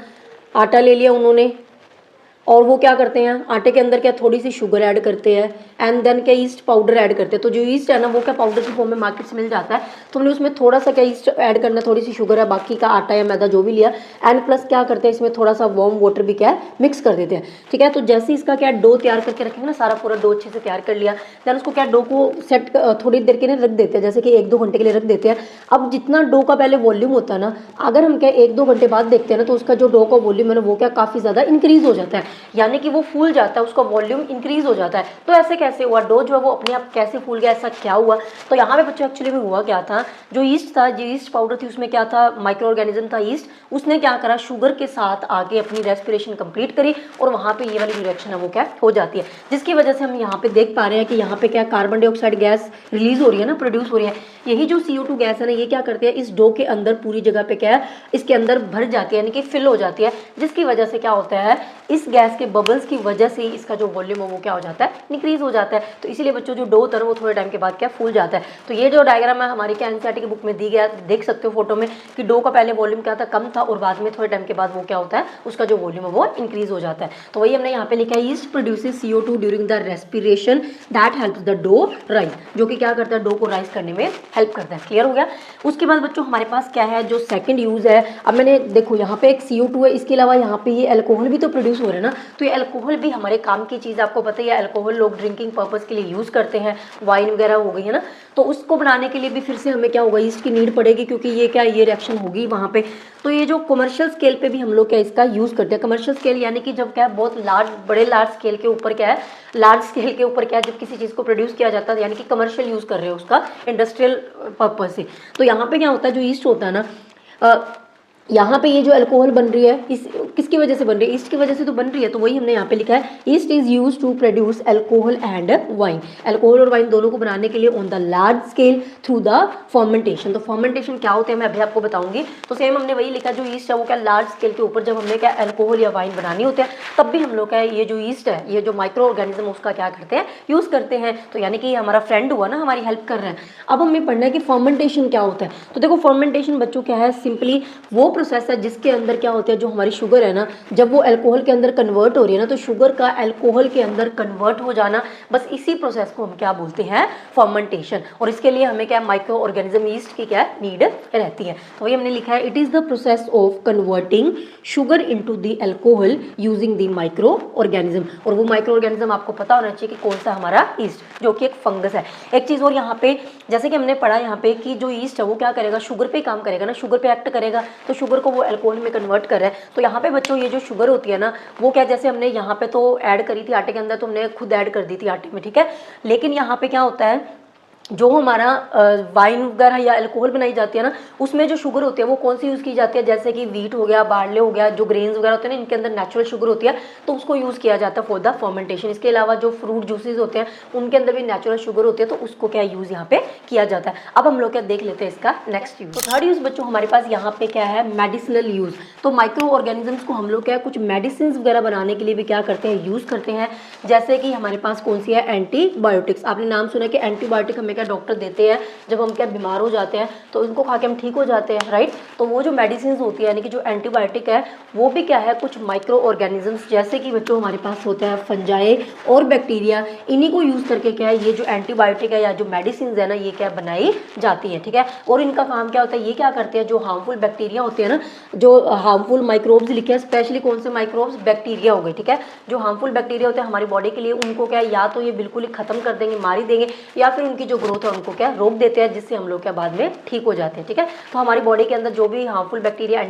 आटा ले लिया उन्होंने, और वो क्या करते हैं, आटे के अंदर क्या थोड़ी सी शुगर ऐड करते हैं एंड देन क्या ईस्ट पाउडर ऐड करते हैं। तो जो ईस्ट है ना वो क्या पाउडर की फॉर्म में मार्केट से मिल जाता है। तो हमने उसमें थोड़ा सा क्या ईस्ट ऐड करना, थोड़ी सी शुगर है, बाकी का आटा या मैदा जो भी लिया, एंड प्लस क्या करते हैं इसमें थोड़ा सा वार्म वाटर भी क्या है मिक्स कर देते हैं, ठीक है। तो जैसे इसका क्या डो तैयार करके रखेंगे ना, सारा पूरा डो अच्छे से तैयार कर लिया, देन उसको क्या डो को सेट थोड़ी देर के लिए रख देते हैं, जैसे कि 1-2 घंटे के लिए रख देते हैं। अब जितना डो का पहले वॉल्यूम होता है ना, अगर हम क्या 1-2 घंटे बाद देखते हैं ना तो उसका जो डो का वॉल्यूम है ना वो क्या काफ़ी ज़्यादा इंक्रीज हो जाता है। यानी कि वो फूल जाता है, उसका वॉल्यूम इंक्रीज हो जाता है। तो ऐसे कैसे हुआ, डो जो है वो अपने आप कैसे फूल गया, ऐसा क्या हुआ? तो यहाँ पे बच्चों एक्चुअली में हुआ क्या था, जो ईस्ट था, जो ईस्ट पाउडर थी उसमें क्या था, माइक्रो ऑर्गेनिज्म था ईस्ट, उसने क्या करा, शुगर के साथ आके अपनी रेस्पिरेशन कंप्लीट करी और वहाँ पे ये वाली रिएक्शन है वो क्या हो जाती है, जिसकी वजह से हम यहाँ पे देख पा रहे हैं कि यहाँ पे क्या कार्बन डाइऑक्साइड गैस रिलीज हो रही है ना, प्रोड्यूस हो रही है। यही जो CO2 गैस है ना, ये क्या करती है, इस डो के अंदर पूरी जगह पे क्या है, इसके अंदर भर जाती है, यानी कि फिल हो जाती है, जिसकी वजह से क्या होता है, इस गैस के बबल्स की वजह से इसका जो वॉल्यूम है वो क्या हो जाता है, इंक्रीज हो जाता है। तो इसीलिए बच्चों जो डो होता है वो थोड़े टाइम के बाद क्या फूल जाता है। तो ये जो डायग्राम है हमारी क्या एनसीईआरटी की बुक में दी गया, देख सकते हो फोटो में कि डो का पहले वॉल्यूम क्या था, कम था, और बाद में थोड़े टाइम के बाद वो क्या होता है, उसका जो वॉल्यूम है वो इंक्रीज हो जाता है। तो वही हमने यहाँ पे लिखा है, yeast produces CO2 during the respiration that helps the dough rise, जो कि क्या करता है, डो को राइज करने में हेल्प करता है। क्लियर हो गया? उसके बाद बच्चों हमारे पास क्या है, जो सेकंड यूज है, अब मैंने देखो यहाँ पे एक CO2 है, इसके अलावा यहाँ पे ये अल्कोहल भी तो प्रोड्यूस हो रहा है ना, तो ये अल्कोहल भी हमारे काम की चीज़, आपको पता ही है अल्कोहल लोग ड्रिंकिंग पर्पस के लिए यूज करते हैं, वाइन वगैरह हो गई है ना, तो उसको बनाने के लिए भी फिर से हमें क्या होगा, ईस्ट की नीड पड़ेगी, क्योंकि ये क्या, ये रिएक्शन होगी वहाँ पे। तो ये जो कमर्शियल स्केल पे भी हम लोग क्या इसका यूज करते हैं, कमर्शियल स्केल यानी कि जब क्या बहुत लार्ज, बड़े लार्ज स्केल के ऊपर क्या है, लार्ज स्केल के ऊपर क्या है, जब किसी चीज़ को प्रोड्यूस किया जाता है, यानी कि कमर्शियल यूज कर रहे हो उसका इंडस्ट्रियल पर्पज से। तो यहाँ पे क्या होता है, जो ईस्ट होता है ना, यहाँ पे ये जो अल्कोहल बन रही है, इस किसकी वजह से बन रही है, ईस्ट की वजह से तो बन रही है। तो वही हमने यहाँ पे लिखा है, yeast is use to produce alcohol and wine, alcohol और वाइन दोनों को बनाने के लिए on the large scale through the fermentation. तो फर्मेंटेशन क्या होते हैं मैं अभी आपको बताऊंगी। तो सेम हमने वही लिखा, जो ईस्ट है वो क्या लार्ज स्केल के ऊपर जब हमने क्या अल्कोहल या वाइन बनानी होते हैं, तब भी हम लोग क्या ये जो ईस्ट है, ये जो माइक्रो ऑर्गेनिज्म उसका क्या करते हैं, यूज करते हैं। तो यानी कि हमारा फ्रेंड हुआ ना, हमारी हेल्प कर रहे हैं। अब हमें पढ़ना है कि फर्मेंटेशन क्या होता है। तो देखो फर्मेंटेशन बच्चों क्या है, सिंपली वो प्रोसेस है जिसके अंदर क्या होता है, जो हमारी शुगर है ना, जब वो अल्कोहल के अंदर कन्वर्ट हो रही है ना, तो शुगर का अल्कोहल के अंदर कन्वर्ट हो जाना, बस इसी प्रोसेस को हम क्या बोलते हैं, फर्मेंटेशन। और इसके लिए हमें क्या माइक्रो ऑर्गेनिज्म ईस्ट की क्या नीड रहती है। तो वही हमने लिखा है, it is the process of converting sugar into the alcohol using the micro organism. और वो माइक्रो ऑर्गेनिज्म आपको पता होना चाहिए कि कौन सा हमारा ईस्ट, जो कि एक फंगस है। एक चीज और यहाँ पे, जैसे कि हमने पढ़ा यहाँ पे कि जो ईस्ट है वो क्या करेगा, शुगर पे काम करेगा ना, शुगर पे एक्ट करेगा, तो शुगर को वो अल्कोहल में कन्वर्ट कर रहा है। तो यहाँ पे बच्चों ये जो शुगर होती है ना, वो क्या, जैसे हमने यहाँ पे तो ऐड करी थी आटे के अंदर, तो हमने खुद ऐड कर दी थी आटे में, ठीक है। लेकिन यहाँ पे क्या होता है, जो हमारा वाइन वगैरह या अल्कोहल बनाई जाती है ना, उसमें जो शुगर होती है वो कौन सी यूज़ की जाती है, जैसे कि वीट हो गया, बार्ले हो गया, जो ग्रेन्स वगैरह होते हैं ना, इनके अंदर नेचुरल शुगर होती है, तो उसको यूज़ किया जाता है फॉर द फर्मेंटेशन। इसके अलावा जो फ्रूट जूसेस होते हैं उनके अंदर भी नेचुरल शुगर होती है, तो उसको क्या यूज़ यहाँ पे किया जाता है। अब हम लोग क्या देख लेते हैं इसका नेक्स्ट यूज। तो थर्ड यूज बच्चों हमारे पास यहाँ पे क्या है, मेडिसिनल यूज। तो माइक्रो ऑर्गेनिजम्स को हम लोग क्या कुछ मेडिसिन वगैरह बनाने के लिए भी क्या करते हैं, यूज करते हैं। जैसे कि हमारे पास कौन सी है, एंटीबायोटिक्स। आपने नाम सुना कि एंटीबायोटिक हमें क्या डॉक्टर देते हैं जब हम क्या बीमार हो जाते हैं, तो उनको खा के हम ठीक हो जाते हैं, राइट। तो वो जो मेडिसिन होती है, यानी कि जो एंटीबायोटिक है, वो भी क्या है, कुछ माइक्रो ऑर्गेनिजम्स, जैसे कि बच्चों हमारे पास होता है फंजाई और बैक्टीरिया, इन्हीं को यूज करके क्या है, ये जो एंटीबायोटिक है या जो मेडिसिन है ना, ये क्या बनाई जाती है, ठीक है। और इनका काम क्या होता है, ये क्या करते हैं, जो हार्मफुल बैक्टीरिया होते हैं ना, जो हार्मफुल माइक्रोब्स लिखे हैं, स्पेशली कौन से माइक्रोब्स, बैक्टीरिया हो गए, ठीक है। जो हार्मफुल बैक्टीरिया होते हैं हमारी बॉडी के लिए, उनको क्या या तो ये बिल्कुल ही खत्म कर देंगे, मार ही देंगे, या फिर उनकी जो ग्रोथ है उनको क्या रोक देते हैं, जिससे हम लोग क्या बाद में ठीक हो जाते हैं, ठीक है। तो हमारी बॉडी के अंदर जो भी हार्मफुल बैक्टीरिया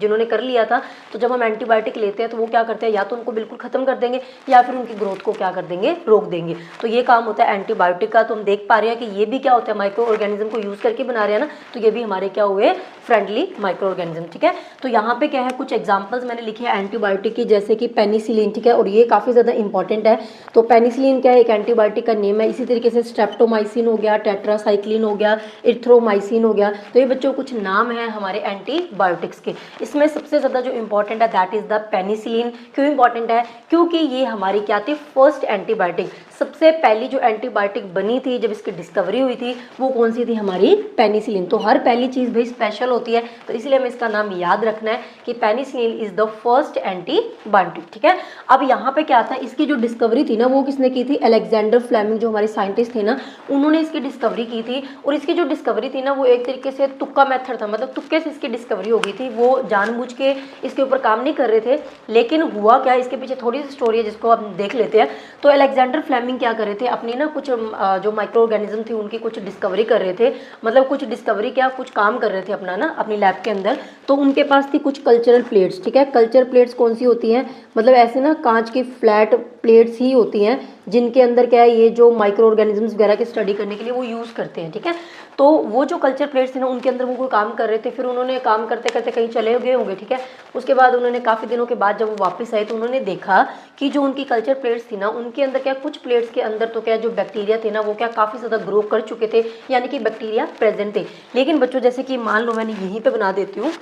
जिन्होंने कर लिया था, तो जब हम एंटीबायोटिक लेते हैं तो वो क्या करते हैं, या तो उनको बिल्कुल खत्म कर देंगे या फिर उनकी ग्रोथ को क्या कर देंगे, रोक देंगे। तो ये काम होता है एंटीबायोटिक का। तो हम देख पा रहे हैं कि ये भी क्या होता है, माइक्रो ऑर्गेनिज्म को यूज करके बना रहे हैं ना, तो ये भी हमारे क्या हुए, फ्रेंडली माइक्रो ऑर्गेनिज्म, ठीक है। तो यहाँ पे क्या है, कुछ एग्जांपल्स मैंने लिखे हैं एंटीबायोटिक की, जैसे कि पेनिसिलिन, ठीक है, और ये काफी ज्यादा इंपॉर्टेंट है। तो पेनिसिलिन क्या है, एक एंटीबायोटिक का नेम है। इसी तरीके से स्ट्रेप्टोमाइसिन हो गया, टेट्रासाइक्लिन हो गया, इथ्रोमाइसिन हो गया। तो ये बच्चों कुछ नाम है हमारे एंटीबायोटिक्स के। इसमें सबसे ज्यादा जो इंपॉर्टेंट है दैट इज द पेनिसिलिन। क्यों इंपॉर्टेंट है, क्योंकि ये हमारी क्या थी, फर्स्ट एंटीबायोटिक, सबसे पहली जो एंटीबायोटिक बनी थी जब इसकी डिस्कवरी हुई थी, वो कौन सी थी, हमारी पेनिसिलिन। तो हर पहली चीज भाई स्पेशल होती है, तो इसलिए हमें इसका नाम याद रखना है कि penicillin is the first antibiotic, ठीक है। अब यहाँ पे क्या था, इसकी जो डिस्कवरी थी ना, वो किसने की थी, अलेक्जेंडर फ्लेमिंग, जो हमारे साइंटिस्ट थे ना, उन्होंने इसकी डिस्कवरी की थी। और इसकी जो डिस्कवरी थी ना, वो एक तरीके से तुक्का मेथड था, मतलब तुक्के से इसकी डिस्कवरी हो गई थी, वो जानबूझ के इसके ऊपर काम नहीं कर रहे थे। लेकिन हुआ क्या, इसके पीछे थोड़ी सी स्टोरी है जिसको हम देख लेते हैं। तो अलेक्जेंडर फ्लेमिंग क्या कर रहे थे, अपनी ना कुछ जो माइक्रो ऑर्गेनिज्म थी उनकी कुछ डिस्कवरी कर रहे थे, मतलब कुछ डिस्कवरी क्या, कुछ काम कर रहे थे अपना ना, अपनी लैब के अंदर, तो उनके पास थी कुछ कल्चरल प्लेट्स, ठीक है। कल्चर प्लेट्स कौन सी होती हैं, मतलब ऐसे ना कांच की फ्लैट प्लेट्स ही होती हैं जिनके अंदर क्या है, ये जो माइक्रो ऑर्गेनिजम्स वगैरह की स्टडी करने के लिए वो यूज़ करते हैं, ठीक है। तो वो जो कल्चर प्लेट्स थी ना, उनके अंदर वो कोई काम कर रहे थे, फिर उन्होंने काम करते करते कहीं चले गए होंगे, ठीक है। उसके बाद उन्होंने काफ़ी दिनों के बाद जब वो वापस आए तो उन्होंने देखा कि जो उनकी कल्चर प्लेट्स थी ना, उनके अंदर क्या, कुछ प्लेट्स के अंदर तो क्या जो बैक्टीरिया थे ना, वो क्या काफ़ी ज़्यादा ग्रो कर चुके थे, यानी कि बैक्टीरिया प्रेजेंट थे। लेकिन बच्चों जैसे कि मान लो मैंने यहीं पे बना देती हूँ,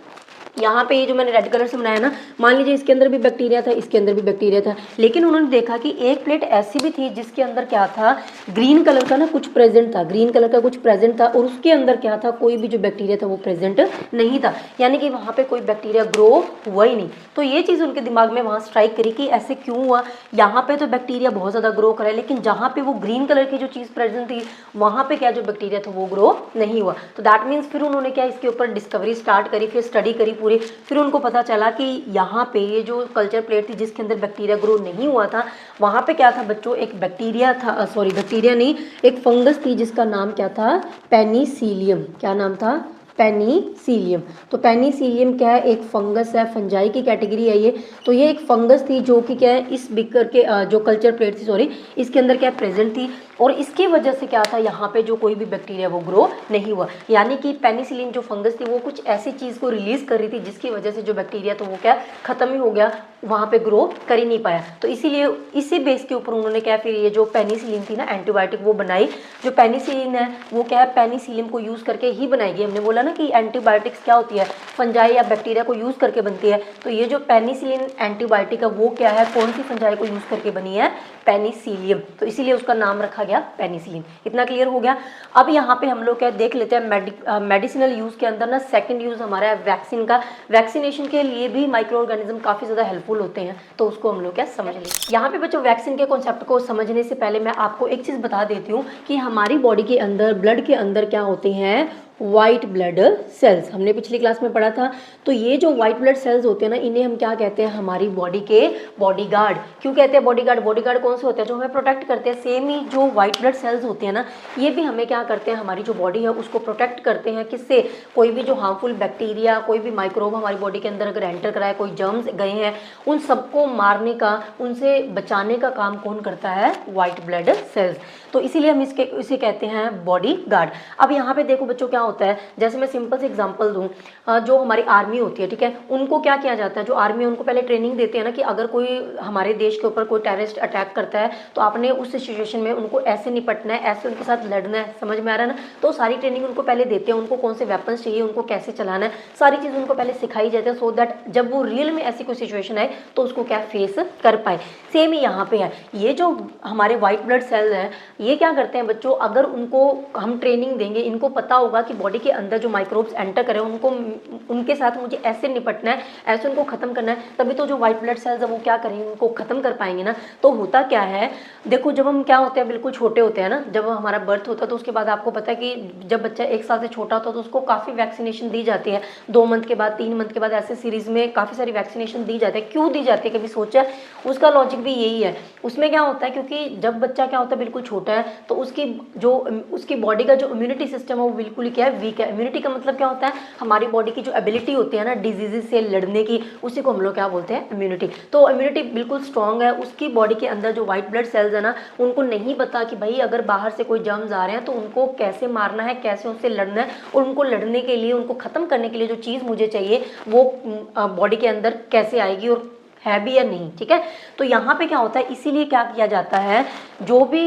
यहाँ पे ये जो मैंने रेड कलर से बनाया ना, मान लीजिए इसके अंदर भी बैक्टीरिया था, इसके अंदर भी बैक्टीरिया था, लेकिन उन्होंने देखा कि एक प्लेट ऐसी भी थी जिसके अंदर क्या था, ग्रीन कलर का ना कुछ प्रेजेंट था, ग्रीन कलर का कुछ प्रेजेंट था, और उसके अंदर क्या था, कोई भी जो बैक्टीरिया था वो प्रेजेंट नहीं था, यानी कि वहाँ पे कोई बैक्टीरिया ग्रो हुआ ही नहीं। तो ये चीज़ उनके दिमाग में वहाँ स्ट्राइक करी कि ऐसे क्यों हुआ, यहाँ पे तो बैक्टीरिया बहुत ज़्यादा ग्रो करा है, लेकिन जहाँ पे वो ग्रीन कलर की जो चीज़ प्रेजेंट थी वहाँ पे क्या जो बैक्टीरिया था वो ग्रो नहीं हुआ। तो दैट मीन्स फिर उन्होंने क्या इसके ऊपर डिस्कवरी स्टार्ट करी, फिर स्टडी करी पूरी, फिर उनको पता चला कि यहाँ पे ये जो कल्चर प्लेट थी जिसके अंदर बैक्टीरिया ग्रो नहीं हुआ था, वहाँ पे क्या था बच्चों, एक बैक्टीरिया था, सॉरी बैक्टीरिया नहीं, एक फंगस थी जिसका नाम क्या था, पेनिसिलियम। क्या नाम था, पेनिसिलियम। तो पेनिसिलियम क्या है, एक फंगस है, फंजाई की कैटेगरी है ये। तो ये एक फंगस थी जो कि क्या है, इस बिकर के जो कल्चर प्लेट थी, सॉरी, इसके अंदर क्या प्रेजेंट थी, और इसकी वजह से क्या था, यहाँ पे जो कोई भी बैक्टीरिया वो ग्रो नहीं हुआ, यानी कि पेनिसिलिन जो फंगस थी वो कुछ ऐसी चीज़ को रिलीज कर रही थी जिसकी वजह से जो बैक्टीरिया तो वो क्या खत्म ही हो गया, वहाँ पे ग्रो कर ही नहीं पाया। तो इसीलिए इसी बेस के ऊपर उन्होंने क्या, फिर ये जो पेनिसिलिन थी ना एंटीबायोटिक वो बनाई। जो पेनिसिलिन है वो क्या है, पेनिसिलिन को यूज़ करके ही बनाएगी। हमने बोला ना कि एंटीबायोटिक्स क्या होती है, फंजाई या बैक्टीरिया को यूज़ करके बनती है। तो ये जो पेनिसिलिन एंटीबायोटिक है वो क्या है, कौन सी फंजाई को यूज़ करके बनी है, पेनिसिलियम। तो इसीलिए उसका नाम रखा गया पेनिसिलिन। इतना क्लियर हो गया। अब यहाँ पे हम लोग क्या देख लेते हैं, मेडिसिनल यूज़ के अंदर ना सेकंड यूज़ हमारा है वैक्सीन का। वैक्सीनेशन के लिए भी माइक्रो ऑर्गेनिज्म काफ़ी ज़्यादा हेल्पफुल होते हैं, तो उसको हम लोग क्या समझ लें। यहाँ पे बच्चों वैक्सीन के कॉन्सेप्ट को समझने से पहले मैं आपको एक चीज़ बता देती हूँ कि हमारी बॉडी के अंदर, ब्लड के अंदर क्या होते हैं, वाइट ब्लड सेल्स। हमने पिछली क्लास में पढ़ा था। तो ये जो वाइट ब्लड सेल्स होते हैं ना, इन्हें हम क्या कहते हैं, हमारी बॉडी के बॉडीगार्ड। क्यों कहते हैं बॉडीगार्ड, बॉडीगार्ड कौन से होते हैं, जो हमें प्रोटेक्ट करते हैं। सेम ही जो वाइट ब्लड सेल्स होते हैं ना, ये भी हमें क्या करते हैं, हमारी जो बॉडी है उसको प्रोटेक्ट करते हैं। किससे, कोई भी जो हार्मफुल बैक्टीरिया, कोई भी माइक्रोब हमारी बॉडी के अंदर अगर एंटर कराए, कोई जर्म्स गए हैं, उन सबको मारने का, उनसे बचाने का काम कौन करता है, वाइट ब्लड सेल्स। तो इसीलिए हम इसे कहते हैं बॉडी गार्ड। अब यहाँ पे देखो बच्चों क्या होता है, जैसे मैं सिंपल से एग्जांपल दूं, जो हमारी आर्मी होती है, ठीक है, उनको क्या किया जाता है, जो आर्मी है उनको पहले ट्रेनिंग देते हैं ना कि अगर कोई हमारे देश के ऊपर कोई टेररिस्ट अटैक करता है तो आपने उस सिचुएशन में उनको ऐसे निपटना है, ऐसे उनके साथ लड़ना है। समझ में आ रहा है ना। तो सारी ट्रेनिंग उनको पहले देते हैं, उनको कौन से वेपन्स चाहिए, उनको कैसे चलाना है, सारी चीज़ उनको पहले सिखाई जाती है, सो दैट जब वो रियल में ऐसी कोई सिचुएशन आए तो उसको क्या फेस कर पाए। सेम ही यहाँ पे है, ये जो हमारे व्हाइट ब्लड सेल्स हैं ये क्या करते हैं बच्चों, अगर उनको हम ट्रेनिंग देंगे, इनको पता होगा कि बॉडी के अंदर जो माइक्रोब्स एंटर करें उनको, उनके साथ मुझे ऐसे निपटना है, ऐसे उनको खत्म करना है, तभी तो जो व्हाइट ब्लड सेल्स है वो क्या करेंगे, उनको खत्म कर पाएंगे ना। तो होता क्या है, देखो जब हम क्या होते हैं, बिल्कुल छोटे होते हैं ना, जब हमारा बर्थ होता है तो उसके बाद आपको पता है कि जब बच्चा 1 साल से छोटा होता है तो उसको काफ़ी वैक्सीनेशन दी जाती है। 2 मंथ के बाद, 3 मंथ के बाद, ऐसे सीरीज में काफ़ी सारी वैक्सीनेशन दी जाती है। क्यों दी जाती है, कभी सोचा? उसका लॉजिक भी यही है। उसमें क्या होता है, क्योंकि जब बच्चा क्या होता है बिल्कुल छोटा है तो उसकी बॉडी का जो इम्यूनिटी सिस्टम है वो बिल्कुल ही क्या है, वीक है। इम्यूनिटी का मतलब क्या होता है, हमारी बॉडी की जो एबिलिटी होती है ना डिजीजेस से लड़ने की, उसी को हम लोग क्या बोलते हैं, इम्यूनिटी। तो इम्यूनिटी बिल्कुल स्ट्रांग है। उसकी बॉडी के अंदर जो व्हाइट ब्लड सेल्स है ना, उनको नहीं पता कि भाई अगर बाहर से कोई जर्म्स आ रहे हैं तो उनको कैसे मारना है, कैसे उससे लड़ना है, और उनको लड़ने के लिए, उनको खत्म करने के लिए जो चीज़ मुझे चाहिए वो बॉडी के अंदर कैसे आएगी और है भी या नहीं। ठीक है, तो यहाँ पे क्या होता है, इसीलिए क्या किया जाता है, जो भी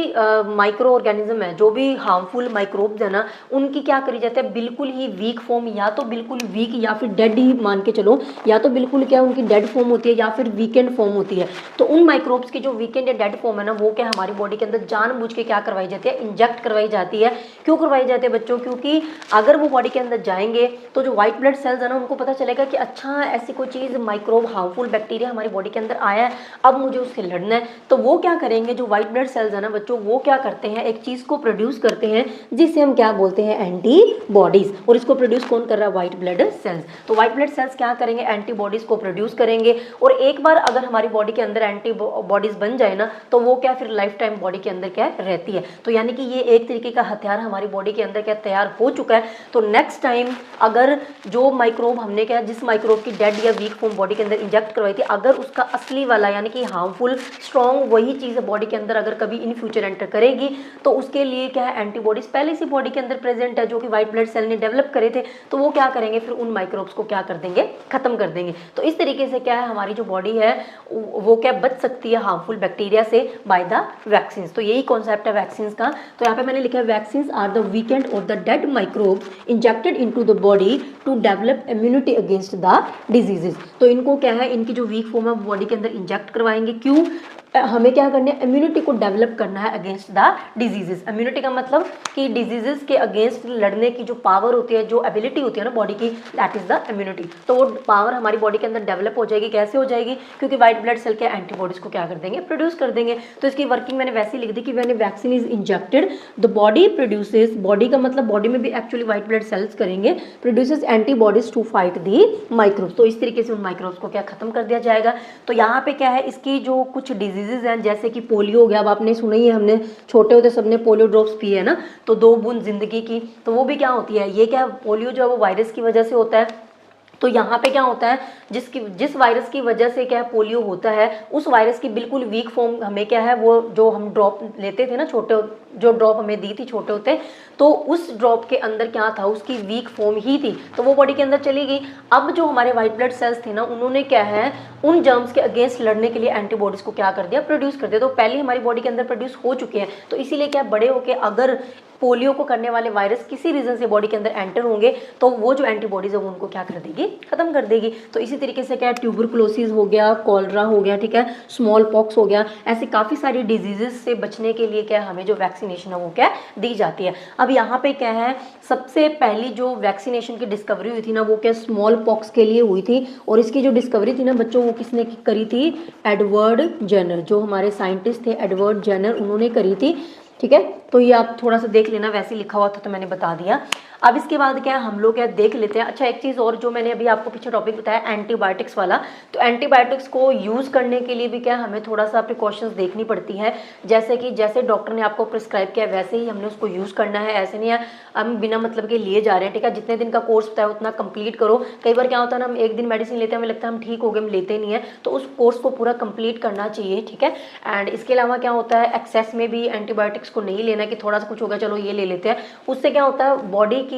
माइक्रो ऑर्गेनिज्म है, जो भी हार्मफुल माइक्रोब्स है ना, उनकी क्या करी जाती है, बिल्कुल ही वीक फॉर्म, या तो बिल्कुल वीक या फिर डेड ही मान के चलो, या तो बिल्कुल क्या उनकी डेड फॉर्म होती है या फिर वीकेंड फॉर्म होती है। तो उन माइक्रोब्स की जो वीकेंड या डेड फॉर्म है ना, वो क्या हमारी बॉडी के अंदर जानबूझ के क्या करवाई जाती है, इंजेक्ट करवाई जाती है। क्यों करवाई जाती है बच्चों, क्योंकि अगर वो बॉडी के अंदर जाएंगे तो जो व्हाइट ब्लड सेल्स है ना, उनको पता चलेगा कि अच्छा ऐसी कोई चीज़, माइक्रोब, हार्मफुल बैक्टीरिया हमारी बॉडी के अंदर आया है, अब मुझे उससे लड़ना है, तो वो क्या करेंगे, जो व्हाइट ब्लड सेल्स है ना बच्चों, वो क्या करते हैं, एक चीज को प्रोड्यूस करते हैं जिसे हम क्या बोलते हैं, एंटीबॉडीज। और इसको प्रोड्यूस कौन कर रहा है, व्हाइट ब्लड सेल्स। तो व्हाइट ब्लड सेल्स क्या करेंगे, एंटीबॉडीज को प्रोड्यूस करेंगे। और एक बार अगर हमारी बॉडी के अंदर एंटीबॉडीज बन जाए ना, तो वो क्या फिर लाइफ टाइम बॉडी के अंदर क्या रहती है। तो यानी कि ये एक तरीके का हथियार हमारी बॉडी के अंदर क्या तैयार हो चुका है। तो नेक्स्ट टाइम अगर जो माइक्रोब हमने क्या, जिस माइक्रोब की डेड या वीक फॉर्म बॉडी के अंदर इंजेक्ट करवाई थी, अगर उसका असली वाला यानी कि हार्मफुल स्ट्रॉन्ग वही चीज़ बॉडी के अंदर अगर कभी इन फ्यूचर एंटर करेगी, तो उसके लिए क्या है, एंटीबॉडीज पहले से बॉडी के अंदर प्रेजेंट है जो कि व्हाइट ब्लड सेल ने डेवलप करे थे, तो वो क्या करेंगे, फिर उन माइक्रोब्स को क्या कर देंगे, खत्म कर देंगे। तो इस तरीके से क्या है, हमारी जो बॉडी है वो क्या बच सकती है हार्मफुल बैक्टीरिया से बाय द वैक्सीन। तो यही कॉन्सेप्ट है वैक्सीन का। तो यहाँ पे मैंने लिखा है वैक्सीन आर द वीकेंड और the dead microbe injected into the body to develop immunity against the diseases. तो इनको क्या है, इनकी जो वीक फॉर्म है बॉडी के अंदर इंजेक्ट करवाएंगे। क्यों, हमें क्या करना है, इम्यूनिटी को डेवलप करना है अगेंस्ट द डिजीजेस। इम्यूनिटी का मतलब कि डिजीजेस के अगेंस्ट लड़ने की जो पावर होती है, जो एबिलिटी होती है ना बॉडी की, दैट इज द इम्यूनिटी। तो वो पावर हमारी बॉडी के अंदर डेवलप हो जाएगी। कैसे हो जाएगी, क्योंकि व्हाइट ब्लड सेल के एंटीबॉडीज को क्या कर देंगे, प्रोड्यूस कर देंगे। तो इसकी वर्किंग मैंने वैसे ही लिख दी कि when vaccine is injected the body produces, body का मतलब बॉडी में भी एक्चुअली व्हाइट ब्लड सेल्स करेंगे, produces antibodies to fight the microbes. तो इस तरीके से उन माइक्रोब्स को क्या खत्म कर दिया जाएगा। तो यहाँ पे क्या है, इसकी जो कुछ डिजीजेज हैं जैसे कि पोलियो हो गया, अब आपने सुना ही है, हमने छोटे होते सबने पोलियो ड्रॉप्स पिए है ना, तो 2 बूंद जिंदगी की, तो वो भी क्या होती है, ये क्या पोलियो जो है वो वायरस की वजह से होता है। तो यहाँ पे क्या होता है, जिस वायरस की वजह से क्या पोलियो होता है, उस वायरस की बिल्कुल वीक फॉर्म हमें क्या है, वो जो हम ड्रॉप लेते थे ना, छोटे जो ड्रॉप हमें दी थी छोटे होते, तो उस ड्रॉप के अंदर क्या था, उसकी वीक फॉर्म ही थी, तो वो बॉडी के अंदर चली गई। अब जो हमारे व्हाइट ब्लड सेल्स थे ना, उन्होंने क्या है, उन जर्म्स के अगेंस्ट लड़ने के लिए एंटीबॉडीज को क्या कर दिया, प्रोड्यूस कर दिया। तो पहले हमारी बॉडी के अंदर प्रोड्यूस हो चुके हैं। तो इसीलिए क्या बड़े होके अगर पोलियो को करने वाले वायरस किसी रीजन से बॉडी के अंदर एंटर होंगे, तो वो जो एंटीबॉडीज है वो उनको क्या कर देगी, खत्म कर देगी। तो इसी तरीके से क्या ट्यूबरकुलोसिस हो गया, कॉलरा हो गया, ठीक है, स्मॉल पॉक्स हो गया, ऐसी काफ़ी सारी डिजीजेस से बचने के लिए क्या हमें जो वैक्सीनेशन है वो क्या दी जाती है। अब यहाँ पे क्या है, सबसे पहली जो वैक्सीनेशन की डिस्कवरी हुई थी ना, वो क्या स्मॉल पॉक्स के लिए हुई थी। और इसकी जो डिस्कवरी थी ना बच्चों, वो किसने करी थी, एडवर्ड जेनर, जो हमारे साइंटिस्ट थे एडवर्ड जेनर, उन्होंने करी थी। ठीक है, तो ये आप थोड़ा सा देख लेना, वैसे लिखा हुआ था तो मैंने बता दिया। अब इसके बाद क्या हम लोग क्या देख लेते हैं। अच्छा, एक चीज़ और जो मैंने अभी आपको पीछे टॉपिक बताया एंटीबायोटिक्स वाला, तो एंटीबायोटिक्स को यूज़ करने के लिए भी क्या हमें थोड़ा सा प्रिकॉशंस देखनी पड़ती है। जैसे कि जैसे डॉक्टर ने आपको प्रिस्क्राइब किया वैसे ही हमने उसको यूज़ करना है। ऐसे नहीं है हम बिना मतलब के लिए जा रहे हैं, ठीक है। जितने दिन का कोर्स होता है उतना कंप्लीट करो। कई बार क्या होता है ना, हम एक दिन मेडिसिन लेते हैं, हमें लगता है हम ठीक हो गए, हम लेते नहीं है, तो उस कोर्स को पूरा कंप्लीट करना चाहिए, ठीक है। एंड इसके अलावा क्या होता है, एक्सेस में भी एंटीबायोटिक्स को नहीं लेना कि थोड़ा सा कुछ होगा चलो ये ले लेते हैं। उससे क्या होता है, बॉडी की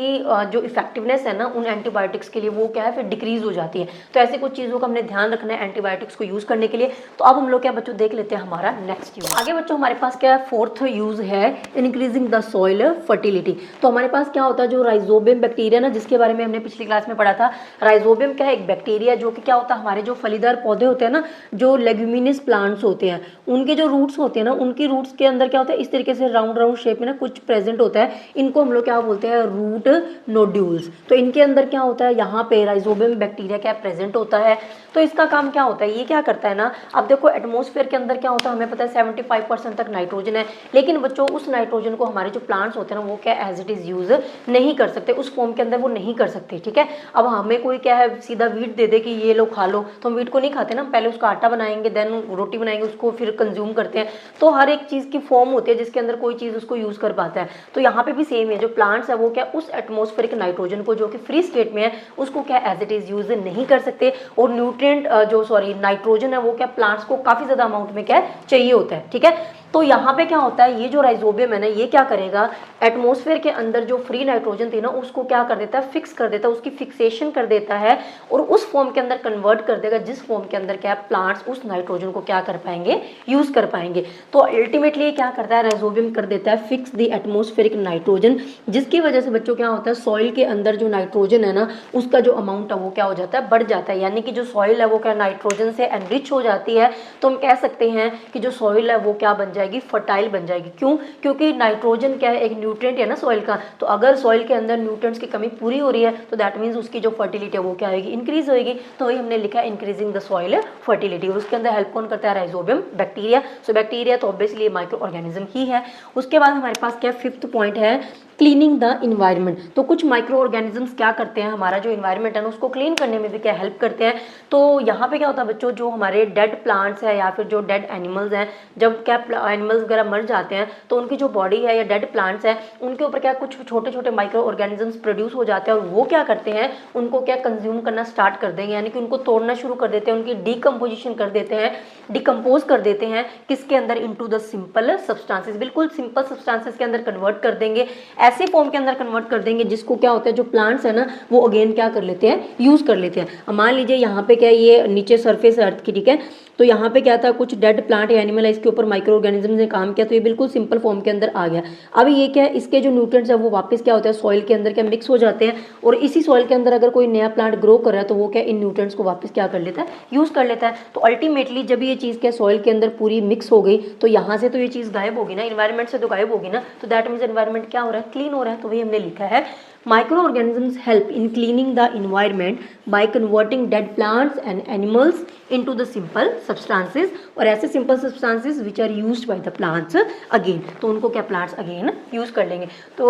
जो इफेक्टिवनेस है ना उन एंटीबायोटिक्स के लिए, वो क्या है फिर डिक्रीज हो जाती है। तो ऐसी कुछ चीज़ों का हमने ध्यान रखना है एंटीबायोटिक्स को यूज़ करने के लिए। तो अब हम लोग क्या बच्चों देख लेते हैं हमारा नेक्स्ट यूज। आगे बच्चों हमारे पास क्या है, फोर्थ यूज है इंक्रीजिंग द सॉइल फर्टिलिटी। तो हमारे पास क्या होता है, जो राइजोबियम बैक्टीरिया ना, जिसके बारे में हमने पिछली क्लास में पढ़ा था। राइजोबियम क्या है, एक बैक्टीरिया जो कि क्या होता है, हमारे जो फलीदार पौधे होते हैं ना, जो लेग्यूमिनस प्लांट्स होते हैं, उनके जो रूट्स होते हैं ना, उनकी रूट्स के अंदर क्या होता है, इस तरीके से राउंड राउंड शेप में ना कुछ प्रेजेंट होता है। इनको हम लोग क्या बोलते हैं, रूट नोड्यूल्स। तो इनके अंदर क्या होता है, यहाँ पे राइजोबियम बैक्टीरिया क्या प्रेजेंट होता है। तो इसका काम क्या होता है, ये क्या करता है ना, अब देखो एटमॉस्फेयर के अंदर क्या होता है, हमें पता है 75% तक नाइट्रोजन है। लेकिन बच्चों उस नाइट्रोजन को हमारे जो प्लांट्स होते हैं ना, वो क्या एज इट इज यूज नहीं कर सकते, उस फॉर्म के अंदर वो नहीं कर सकते, ठीक है। अब हमें कोई क्या है सीधा वीट दे दे कि ये लो खा लो, तो हम वीट को नहीं खाते ना, पहले उसका आटा बनाएंगे, देन रोटी बनाएंगे, उसको फिर कंज्यूम करते हैं। तो हर एक चीज़ की फॉर्म होती है जिसके अंदर कोई चीज़ उसको यूज़ कर पाता है। तो यहाँ पे भी सेम है, जो प्लांट्स है वो क्या उस एटमॉस्फेरिक नाइट्रोजन को जो कि फ्री स्टेट में है उसको क्या एज इट इज यूज नहीं कर सकते। और न्यूट्रिएंट जो नाइट्रोजन है वो क्या प्लांट्स को काफ़ी ज़्यादा अमाउंट में क्या चाहिए होता है, ठीक है। तो यहाँ पे क्या होता है, ये जो राइजोबियम है ना, ये क्या करेगा, एटमॉस्फेयर के अंदर जो फ्री नाइट्रोजन थी ना उसको क्या कर देता है, फिक्स कर देता है, उसकी फिक्सेशन कर देता है और उस फॉर्म के अंदर कन्वर्ट कर देगा जिस फॉर्म के अंदर क्या प्लांट्स उस नाइट्रोजन को क्या कर पाएंगे, यूज कर पाएंगे। तो अल्टीमेटली क्या करता है, राइजोबियम कर देता है फिक्स द एटमॉस्फेरिक नाइट्रोजन, जिसकी वजह से बच्चों क्या होता है, सॉइल के अंदर जो नाइट्रोजन है ना उसका जो अमाउंट है वो क्या हो जाता है, बढ़ जाता है। यानी कि जो सॉइल है वो क्या नाइट्रोजन से एनरिच हो जाती है। तो हम कह सकते हैं कि जो सॉइल है वो क्या बन जाए, जाएगी, फर्टाइल बन जाएगी। क्यों? क्योंकि नाइट्रोजन क्या है, एक न्यूट्रिएंट है ना सॉइल का, तो अगर सॉइल के अंदर न्यूट्रिएंट्स की कमी पूरी हो रही है तो दैट मीन्स उसकी जो फर्टिलिटी है वो क्या होगी, इंक्रीज होगी। तो वही हमने लिखा है इंक्रीजिंग द सॉइल फर्टिलिटी। और उसके अंदर हेल्प कौन करता है, राइजोबियम बैक्टीरिया। सो बैक्टीरिया तो ऑब्वियसली माइक्रो ऑर्गेनिज्म ही है। उसके बाद हमारे पास क्या फिफ्थ पॉइंट है, क्लीनिंग द इन्वायरमेंट। तो कुछ माइक्रो ऑर्गेनिजम्स क्या करते हैं, हमारा जो इन्वायरमेंट है ना उसको क्लीन करने में भी क्या हेल्प करते हैं। तो यहाँ पे क्या होता है बच्चों, जो हमारे डेड प्लांट्स है या फिर जो डेड एनिमल्स हैं, जब क्या एनिमल्स वगैरह मर जाते हैं तो उनकी जो बॉडी है या डेड प्लांट्स है उनके ऊपर क्या कुछ छोटे छोटे माइक्रो ऑर्गेनिजम्स प्रोड्यूस हो जाते हैं, और वो क्या करते हैं, उनको क्या कंज्यूम करना स्टार्ट कर देंगे, यानी कि उनको तोड़ना शुरू कर देते हैं, उनकी डिकम्पोजिशन कर देते हैं, डिकम्पोज कर देते हैं किसके अंदर, इनटू द सिंपल सब्सटेंसेस। बिल्कुल सिंपल सब्सटेंसेस के अंदर कन्वर्ट कर देंगे, ऐसे फॉर्म के अंदर कन्वर्ट कर देंगे जिसको क्या होता है, जो प्लांट्स है ना वो अगेन क्या कर लेते हैं, यूज कर लेते हैं। अब मान लीजिए यहाँ पे क्या है, ये नीचे सरफेस अर्थ की, ठीक है, तो यहाँ पे क्या था, कुछ डेड प्लांट या एनिमल है, इसके ऊपर माइक्रो ऑर्गेनिज्म ने काम किया तो ये बिल्कुल सिंपल फॉर्म के अंदर आ गया। अब ये क्या है, इसके जो न्यूट्रिएंट्स है वो वापस क्या होता है, सॉइल के अंदर क्या मिक्स हो जाते हैं, और इसी सॉइल के अंदर अगर कोई नया प्लांट ग्रो कर रहा है तो वो क्या इन न्यूट्रिएंट्स को वापस क्या कर लेता है, यूज कर लेता है। तो अल्टीमेटली जब ये चीज़ क्या सॉइल के अंदर पूरी मिक्स हो गई तो यहाँ से तो ये चीज़ गायब होगी ना, इन्वायरमेंट से तो गायब होगी ना, तो दैट मीन्स एनवायरमेंट क्या हो रहा है, क्लीन हो रहा है। तो वही हमने लिखा है microorganisms help in cleaning the environment by converting dead plants and animals into the simple substances, और ऐसे simple substances which are used by the plants again, तो उनको क्या plants again use कर लेंगे। तो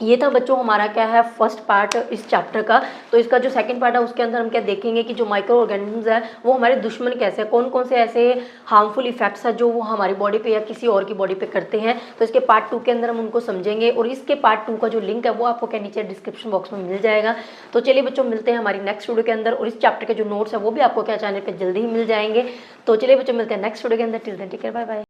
ये था बच्चों हमारा क्या है फर्स्ट पार्ट इस चैप्टर का। तो इसका जो सेकंड पार्ट है उसके अंदर हम क्या देखेंगे कि जो माइक्रो ऑर्गेनिजम्स है वो हमारे दुश्मन कैसे हैं, कौन कौन से ऐसे हार्मफुल इफेक्ट्स है जो वो हमारी बॉडी पे या किसी और की बॉडी पे करते हैं। तो इसके पार्ट 2 के अंदर हम उनको समझेंगे, और इसके पार्ट 2 का जो लिंक है वो आपको क्या नीचे डिस्क्रिप्शन बॉक्स में मिल जाएगा। तो चलिए बच्चों मिलते हैं हमारी नेक्स्ट वीडियो के अंदर, और इस चैप्टर के जो नोट्स है वो भी आपको क्या चैनल पर जल्दी ही मिल जाएंगे। तो चलिए बच्चों मिलते हैं नेक्स्ट वीडियो के अंदर। Till then take care, bye bye.